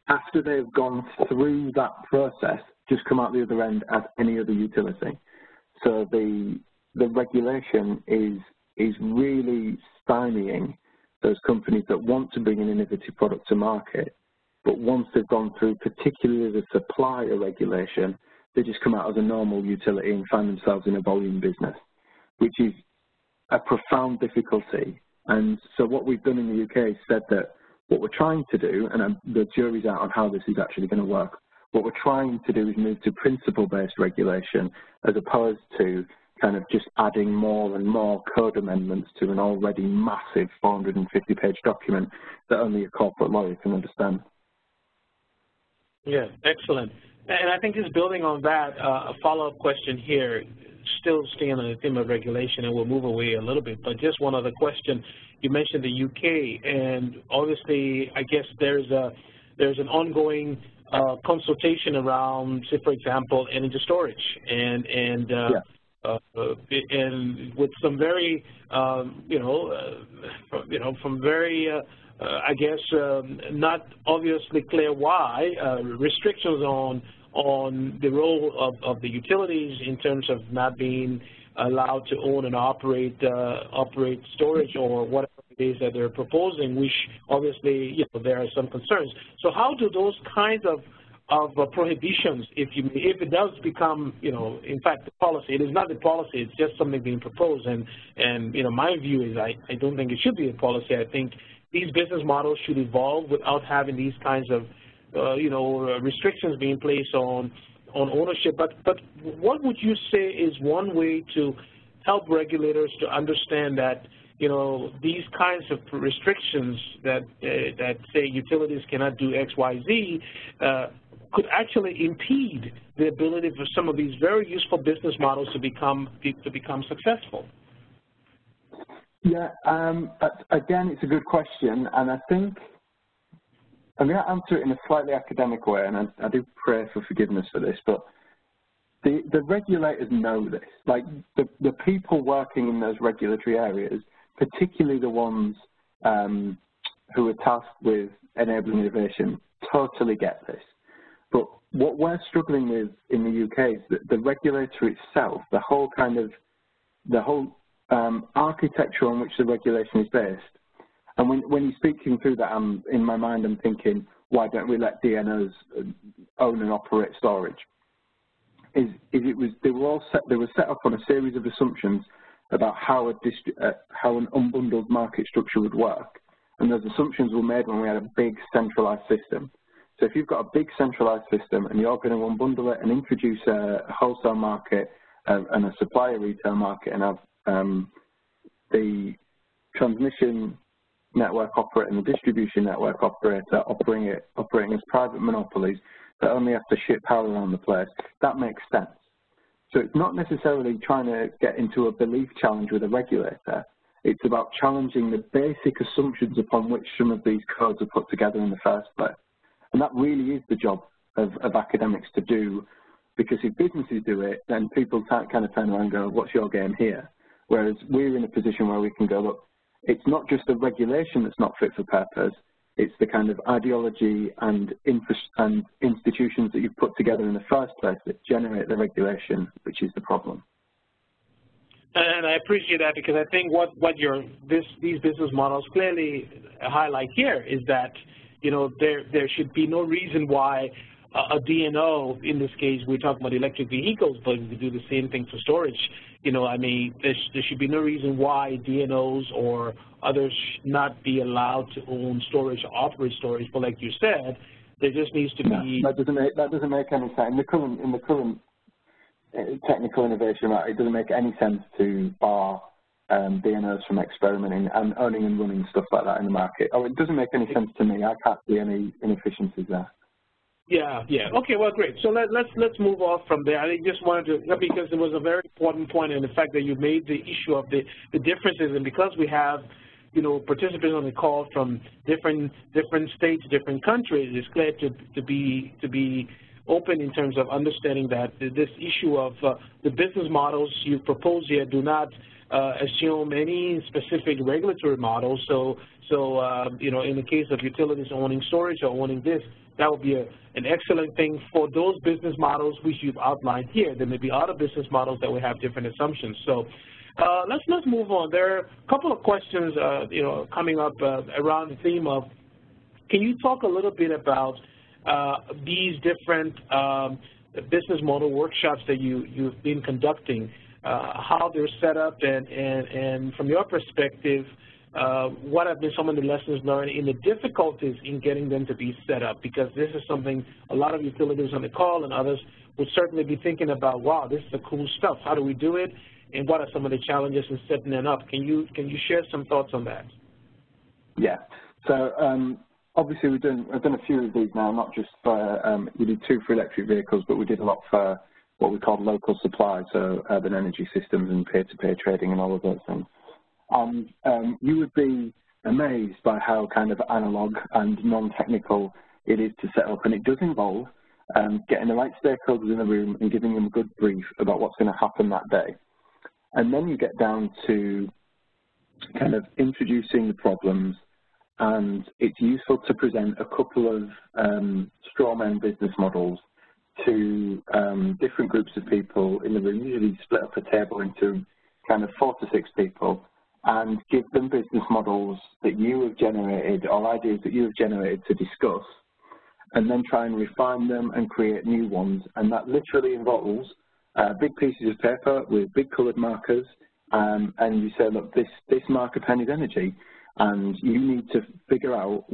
after they've gone through that process, just come out the other end as any other utility. So the regulation is really stymieing those companies that want to bring an innovative product to market, but once they've gone through, particularly the supplier regulation, they just come out as a normal utility and find themselves in a volume business, which is a profound difficulty. And so what we've done in the UK is said that what we're trying to do, and the jury's out on how this is actually going to work, what we're trying to do is move to principle-based regulation as opposed to kind of just adding more and more code amendments to an already massive 450-page document that only a corporate lawyer can understand. Yeah, excellent. And I think just building on that, a follow-up question here, still staying on the theme of regulation, and we'll move away a little bit, but just one other question. You mentioned the UK, and obviously, I guess there's an ongoing consultation around, say, for example, energy storage, and with some very, from very, I guess, not obviously clear why, restrictions on the role of the utilities in terms of not being allowed to own and operate storage or whatever it is that they're proposing, which obviously, there are some concerns. So how do those kinds of prohibitions, if it does become, in fact, the policy, it is not the policy, it's just something being proposed, and my view is I don't think it should be a policy. I think these business models should evolve without having these kinds of restrictions being placed on ownership. But what would you say is one way to help regulators to understand that these kinds of restrictions that say utilities cannot do X, Y, Z could actually impede the ability for some of these very useful business models to become successful? Yeah, again, it's a good question, and I think I'm going to answer it in a slightly academic way, and I do pray for forgiveness for this, but the regulators know this. Like, the people working in those regulatory areas, particularly the ones who are tasked with enabling innovation, totally get this. But what we're struggling with in the UK is that the regulator itself, the whole architecture on which the regulation is based. And when you're speaking through that, in my mind, I'm thinking, why don't we let DNOs own and operate storage? They were set up on a series of assumptions about how an unbundled market structure would work. And those assumptions were made when we had a big centralized system. So if you've got a big centralized system and you're going to unbundle it and introduce a wholesale market and a supplier retail market and have the transmission network operator and the distribution network operator operating as private monopolies that only have to ship power around the place, that makes sense. So it's not necessarily trying to get into a belief challenge with a regulator. It's about challenging the basic assumptions upon which some of these codes are put together in the first place. And that really is the job of academics to do, because if businesses do it, then people kind of turn around and go, what's your game here? Whereas we're in a position where we can go, look, it's not just the regulation that's not fit for purpose, it's the kind of ideology and institutions that you've put together in the first place that generate the regulation, which is the problem. And I appreciate that, because I think what these business models clearly highlight here is that there should be no reason why a DNO, in this case we're talking about electric vehicles, but we do the same thing for storage. There should be no reason why DNOs or others should not be allowed to own storage or operate storage. But like you said, there just needs to be. That doesn't make any sense in the current technical innovation. Right, it doesn't make any sense to bar DNOs from experimenting and owning and running stuff like that in the market. Oh, it doesn't make any sense to me. I can't see any inefficiencies there. Yeah. Okay, well, great. So let's move off from there. I just wanted to, because it was a very important point in the fact that you made the issue of the differences, and because we have, participants on the call from different states, different countries, it's clear to be open in terms of understanding that this issue of the business models you propose here do not assume any specific regulatory models. So in the case of utilities owning storage or owning this, that would be an excellent thing for those business models which you've outlined here. There may be other business models that will have different assumptions. So let's move on. There are a couple of questions coming up around the theme of, can you talk a little bit about these different business model workshops that you've been conducting, how they're set up, and from your perspective, what have been some of the lessons learned in the difficulties in getting them to be set up? Because this is something a lot of utilities on the call and others would certainly be thinking about, wow, this is cool stuff. How do we do it? And what are some of the challenges in setting them up? Can you share some thoughts on that? Yeah. So obviously I've done a few of these now, not just for, we did 2 for electric vehicles, but we did a lot for what we call local supply, so urban energy systems and peer-to-peer trading and all of those things. You would be amazed by how kind of analog and non-technical it is to set up, and it does involve getting the right stakeholders in the room and giving them a good brief about what's going to happen that day. And then you get down to kind of introducing the problems, and it's useful to present a couple of strawman business models to different groups of people in the room, usually split up a table into kind of 4 to 6 people, and give them business models that you have generated or ideas that you have generated to discuss, and then try and refine them and create new ones. And that literally involves big pieces of paper with big coloured markers, and you say, look, this marker pen is energy, and you need to figure out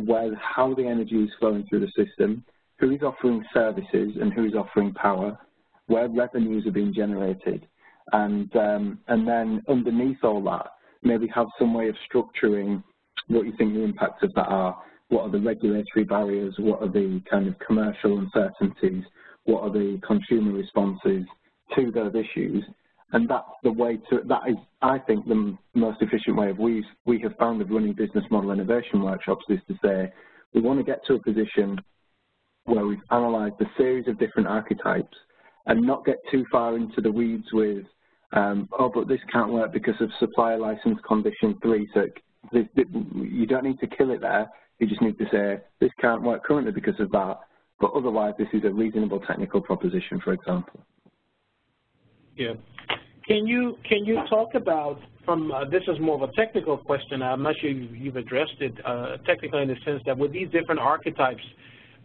how the energy is flowing through the system, who is offering services and who is offering power, where revenues are being generated, and then underneath all that, maybe have some way of structuring what you think the impacts of that are. What are the regulatory barriers? What are the kind of commercial uncertainties? What are the consumer responses to those issues? And that's the way that is, I think, the most efficient way we have found of running business model innovation workshops, is to say, we want to get to a position where we've analysed a series of different archetypes and not get too far into the weeds with, oh, but this can't work because of supplier license condition 3. So you don't need to kill it there. You just need to say, this can't work currently because of that, but otherwise this is a reasonable technical proposition, for example. Yeah. Can you talk about, this is more of a technical question, I'm not sure you've addressed it technically, in the sense that with these different archetypes,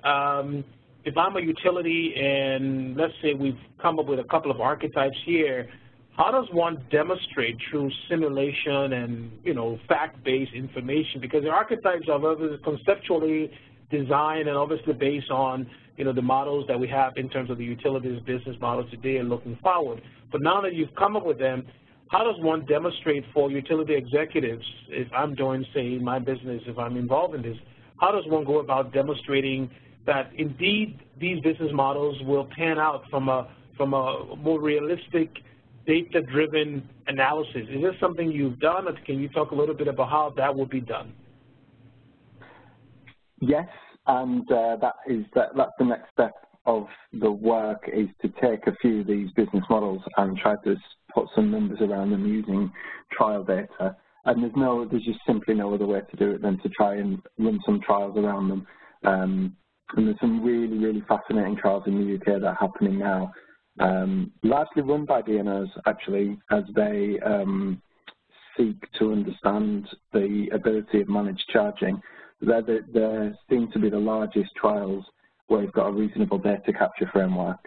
if I'm a utility and let's say we've come up with a couple of archetypes here, how does one demonstrate through simulation and, fact-based information? Because the archetypes are obviously conceptually designed and obviously based on, the models that we have in terms of the utilities business models today and looking forward. But now that you've come up with them, how does one demonstrate for utility executives, if I'm doing, say, my business, if I'm involved in this, how does one go about demonstrating that indeed these business models will pan out from a more realistic, data-driven analysis? Is this something you've done, or can you talk a little bit about how that will be done? Yes, and that's the next step of the work, is to take a few of these business models and try to put some numbers around them using trial data. And there's just simply no other way to do it than to try and run some trials around them. And there's some really, really fascinating trials in the UK that are happening now, largely run by DNOs, actually, as they seek to understand the ability of managed charging. They seem to be the largest trials where you've got a reasonable data capture framework.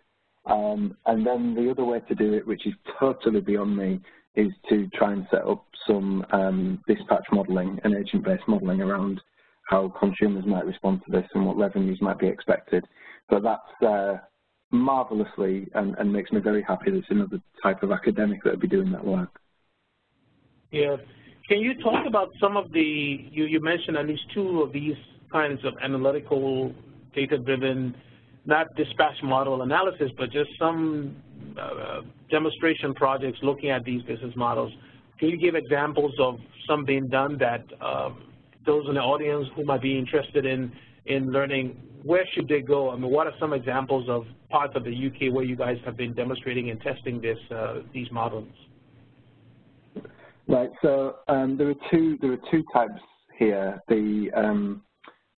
And then the other way to do it, which is totally beyond me, is to try and set up some dispatch modelling and agent-based modelling around how consumers might respond to this and what revenues might be expected. But that's marvellously and makes me very happy that it's another type of academic that would be doing that work. Yeah. Can you talk about some of the, you mentioned at least 2 of these kinds of analytical, data-driven not dispatch model analysis, but just some demonstration projects looking at these business models. Can you give examples of some being done that those in the audience who might be interested in learning, where should they go? I mean, what are some examples of parts of the UK where you guys have been demonstrating and testing these models? Right. So there are two types here.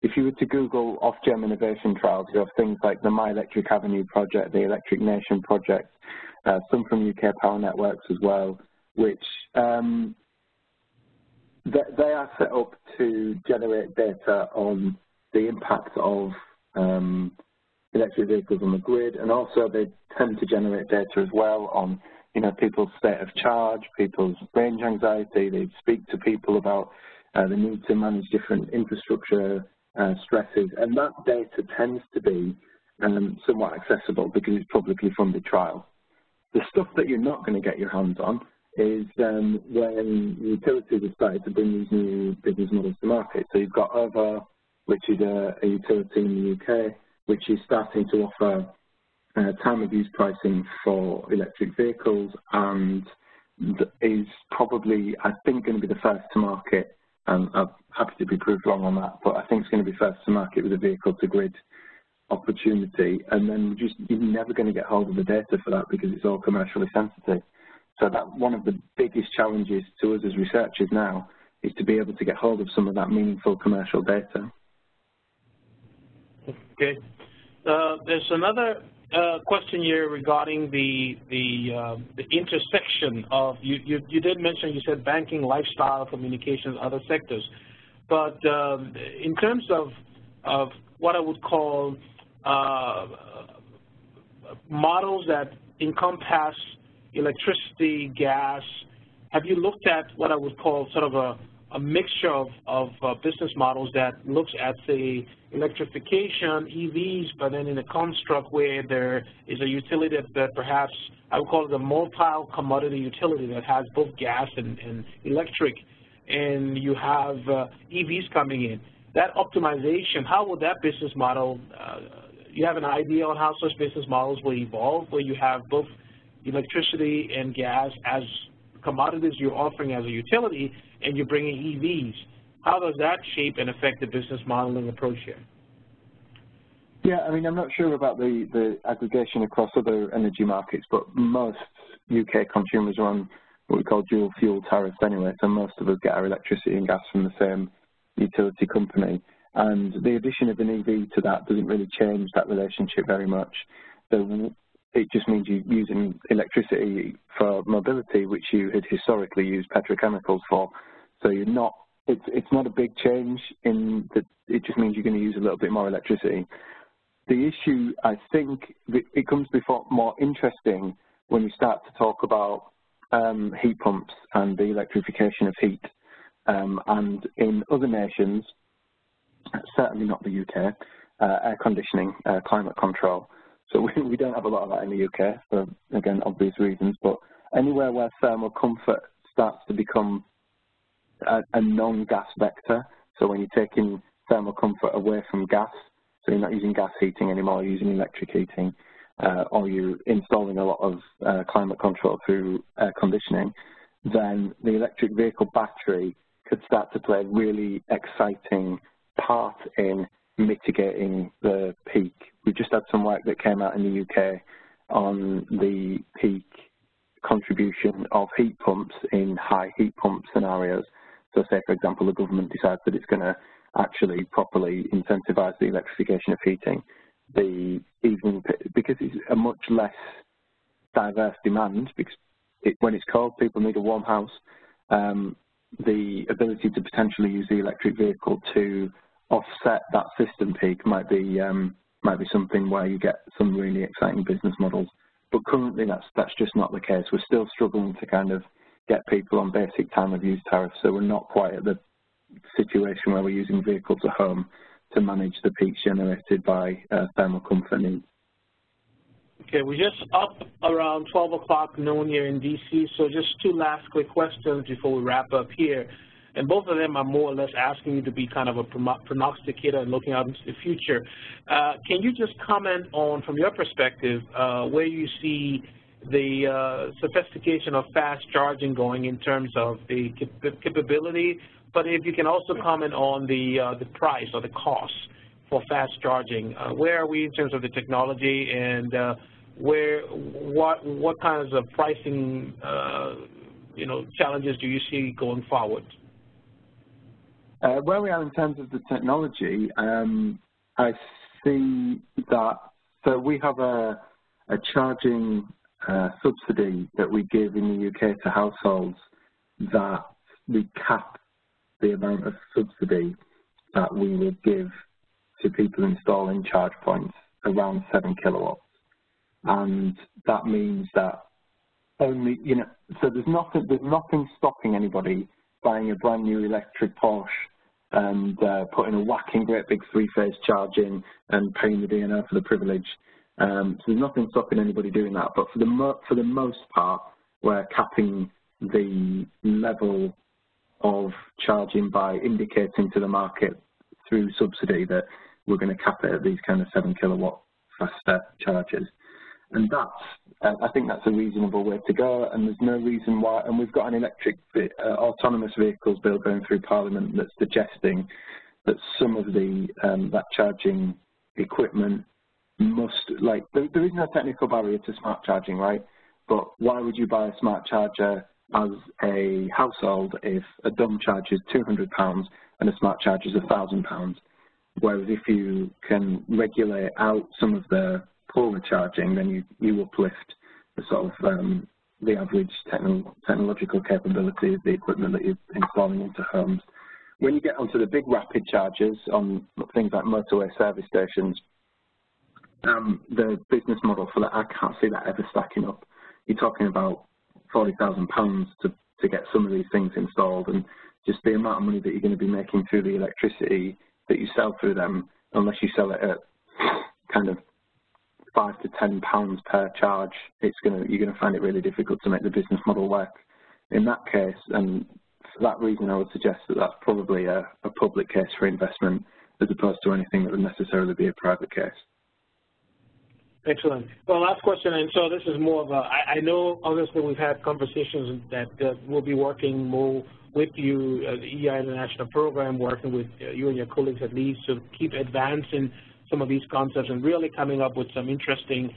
If you were to Google Ofgem innovation trials, you have things like the My Electric Avenue project, the Electric Nation project, some from UK Power Networks as well, which they are set up to generate data on the impact of electric vehicles on the grid, and also they tend to generate data as well on, you know, people's state of charge, people's range anxiety. They speak to people about the need to manage different infrastructure stresses, and that data tends to be somewhat accessible because it's publicly funded trial. The stuff that you're not going to get your hands on is when utilities have started to bring these new business models to market. So you've got OVO, which is a utility in the UK, which is starting to offer time of use pricing for electric vehicles, and is probably, I think, going to be the first to market. I'm happy to be proved wrong on that, but I think it's going to be first to market with a vehicle-to-grid opportunity. And then you're never going to get hold of the data for that because it's all commercially sensitive. So that's one of the biggest challenges to us as researchers now, is to be able to get hold of some of that meaningful commercial data. Okay. There's another question here regarding the intersection of, you did mention, you said banking, lifestyle, communications, other sectors, but in terms of what I would call models that encompass electricity, gas, have you looked at what I would call sort of a mixture of business models that looks at, say, electrification, EVs, but then in a construct where there is a utility that perhaps I would call it a multi-commodity utility that has both gas and electric, and you have EVs coming in. That optimization, how will that business model, you have an idea on how such business models will evolve, where you have both electricity and gas as commodities you're offering as a utility, and you're bringing EVs. How does that shape and affect the business modeling approach here? Yeah, I mean, I'm not sure about the aggregation across other energy markets, but most UK consumers are on what we call dual fuel tariffs anyway, so most of us get our electricity and gas from the same utility company. And the addition of an EV to that doesn't really change that relationship very much. It just means you're using electricity for mobility, which you had historically used petrochemicals for. So you're not, it's not a big change in that. It just means you're going to use a little bit more electricity. The issue, I think, it comes before more interesting when you start to talk about heat pumps and the electrification of heat. And in other nations, certainly not the UK, air conditioning, climate control. So we don't have a lot of that in the UK for, again, obvious reasons, but anywhere where thermal comfort starts to become a non-gas vector, so when you're taking thermal comfort away from gas, so you're not using gas heating anymore, you're using electric heating, or you're installing a lot of climate control through air conditioning, then the electric vehicle battery could start to play a really exciting part in mitigating the peak. We've just had some work that came out in the UK on the peak contribution of heat pumps in high heat pump scenarios. So say, for example, the government decides that it's going to actually properly incentivize the electrification of heating. Because it's a much less diverse demand, because when it's cold, people need a warm house, the ability to potentially use the electric vehicle to offset that system peak might be something where you get some really exciting business models. But currently that's just not the case. We're still struggling to kind of get people on basic time of use tariffs, so we're not quite at the situation where we're using vehicles at home to manage the peaks generated by thermal comfort needs. Okay, we're just up around 12 o'clock noon here in DC, so just two last quick questions before we wrap up here. and both of them are more or less asking you to be kind of a prognosticator and looking out into the future. Can you just comment on, from your perspective, where you see the sophistication of fast charging going in terms of the capability, but if you can also comment on the price or the cost for fast charging. Where are we in terms of the technology, and what kinds of pricing challenges do you see going forward? Where we are in terms of the technology, I see that, so we have a charging subsidy that we give in the UK to households, that we cap the amount of subsidy that we would give to people installing charge points around 7 kilowatts. And that means that only, so there's nothing stopping anybody buying a brand new electric Porsche and putting a whacking great big 3-phase charge in and paying the DNO for the privilege. So there's nothing stopping anybody doing that. But for the most part, we're capping the level of charging by indicating to the market through subsidy that we're going to cap it at these kind of 7 kilowatt faster chargers. And I think that's a reasonable way to go, and there's no reason why. And we've got an electric autonomous vehicles bill going through Parliament that's suggesting that some of that charging equipment must, there is no technical barrier to smart charging, right? But why would you buy a smart charger as a household if a dumb charger is £200 and a smart charger is £1,000? Whereas if you can regulate out some of the poorer charging, then you uplift the sort of the average technological capability of the equipment that you're installing into homes. When you get onto the big rapid chargers on things like motorway service stations, the business model for that, I can't see that ever stacking up. You're talking about £40,000 to get some of these things installed, and just the amount of money that you're going to be making through the electricity that you sell through them, unless you sell it at kind of £5 to £10 per charge, you're going to find it really difficult to make the business model work in that case. And for that reason, I would suggest that that's probably a public case for investment as opposed to anything that would necessarily be a private case. Excellent. Well, last question, and so this is more of a, I know obviously we've had conversations that we'll be working more with you, the EEI International Program, working with you and your colleagues at Leeds to keep advancing some of these concepts and really coming up with some interesting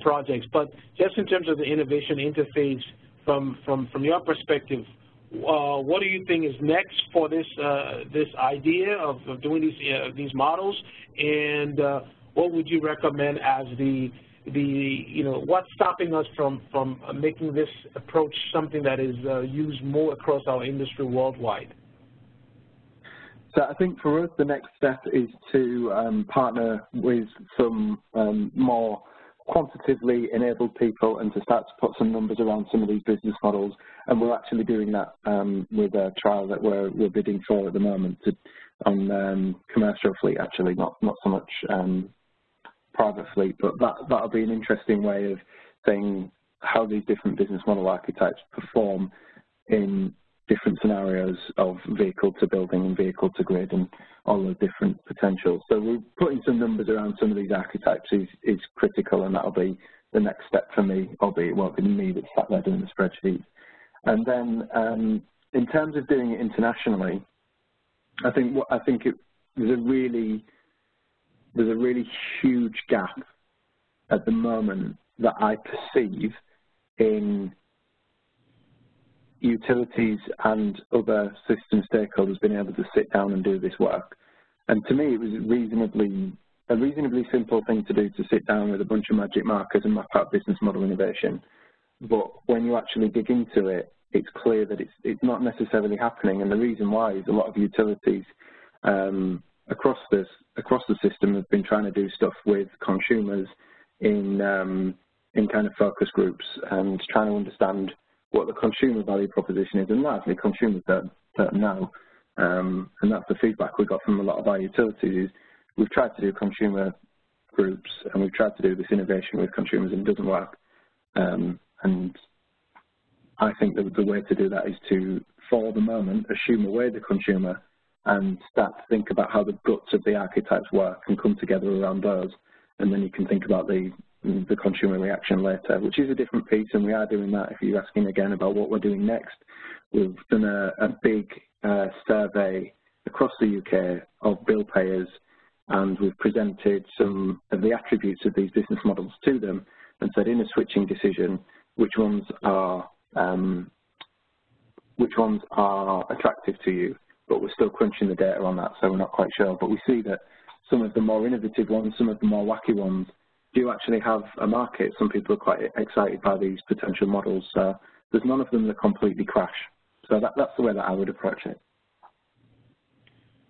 projects. But just in terms of the innovation interface, from your perspective, what do you think is next for this idea of doing these models, and what would you recommend as what's stopping us from making this approach something that is used more across our industry worldwide? So I think for us, the next step is to partner with some more quantitatively enabled people and to start to put some numbers around some of these business models. And we're actually doing that with a trial that we're bidding for at the moment on commercial fleet, actually, not so much private fleet, but that'll be an interesting way of saying how these different business model archetypes perform in different scenarios of vehicle to building and vehicle to grid and all the different potentials. So we're putting some numbers around some of these archetypes is critical, and that'll be the next step for me, albeit it won't be me that's sat there doing the spreadsheet. And then in terms of doing it internationally, I think there's a really huge gap at the moment that I perceive in utilities and other system stakeholders being able to sit down and do this work. And to me, it was a reasonably simple thing to do, to sit down with a bunch of magic markers and map out business model innovation. But when you actually dig into it, it's clear that it's not necessarily happening. And the reason why is a lot of utilities across the system have been trying to do stuff with consumers in kind of focus groups and trying to understand what the consumer value proposition is, and largely consumers don't know. And that's the feedback we got from a lot of our utilities. Is we've tried to do consumer groups and we've tried to do this innovation with consumers, and it doesn't work. And I think that the way to do that is to for the moment, assume away the consumer, and start to think about how the guts of the archetypes work and come together around those. And then you can think about the consumer reaction later, which is a different piece, and we are doing that. If you're asking again about what we're doing next, we've done a big survey across the UK of bill payers, and we've presented some of the attributes of these business models to them and said, in a switching decision, which ones are attractive to you, but we're still crunching the data on that, so we're not quite sure. But we see that some of the more innovative ones, some of the more wacky ones, do actually have a market. Some people are quite excited by these potential models. So there's none of them that completely crash. So that's the way that I would approach it.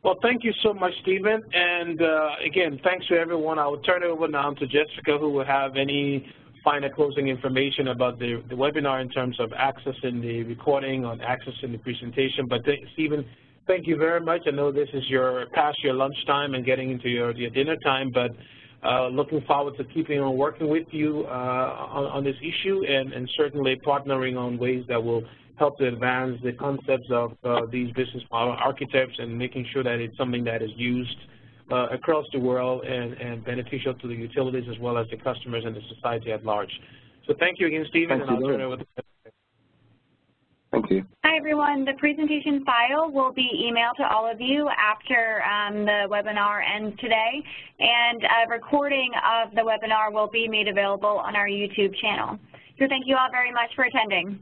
Well, thank you so much, Stephen. And again, thanks to everyone. I will turn it over now to Jessica, who will have any final closing information about the webinar in terms of accessing the recording, on accessing the presentation. But Stephen, thank you very much. I know this is past your lunchtime and getting into your dinner time, but looking forward to keeping on working with you on this issue, and certainly partnering on ways that will help to advance the concepts of these business model archetypes, and making sure that it's something that is used across the world and beneficial to the utilities as well as the customers and the society at large. So thank you again, Stephen, and I'll turn it over to you. Thank you. Hi, everyone. The presentation file will be emailed to all of you after the webinar ends today, and a recording of the webinar will be made available on our YouTube channel. So thank you all very much for attending.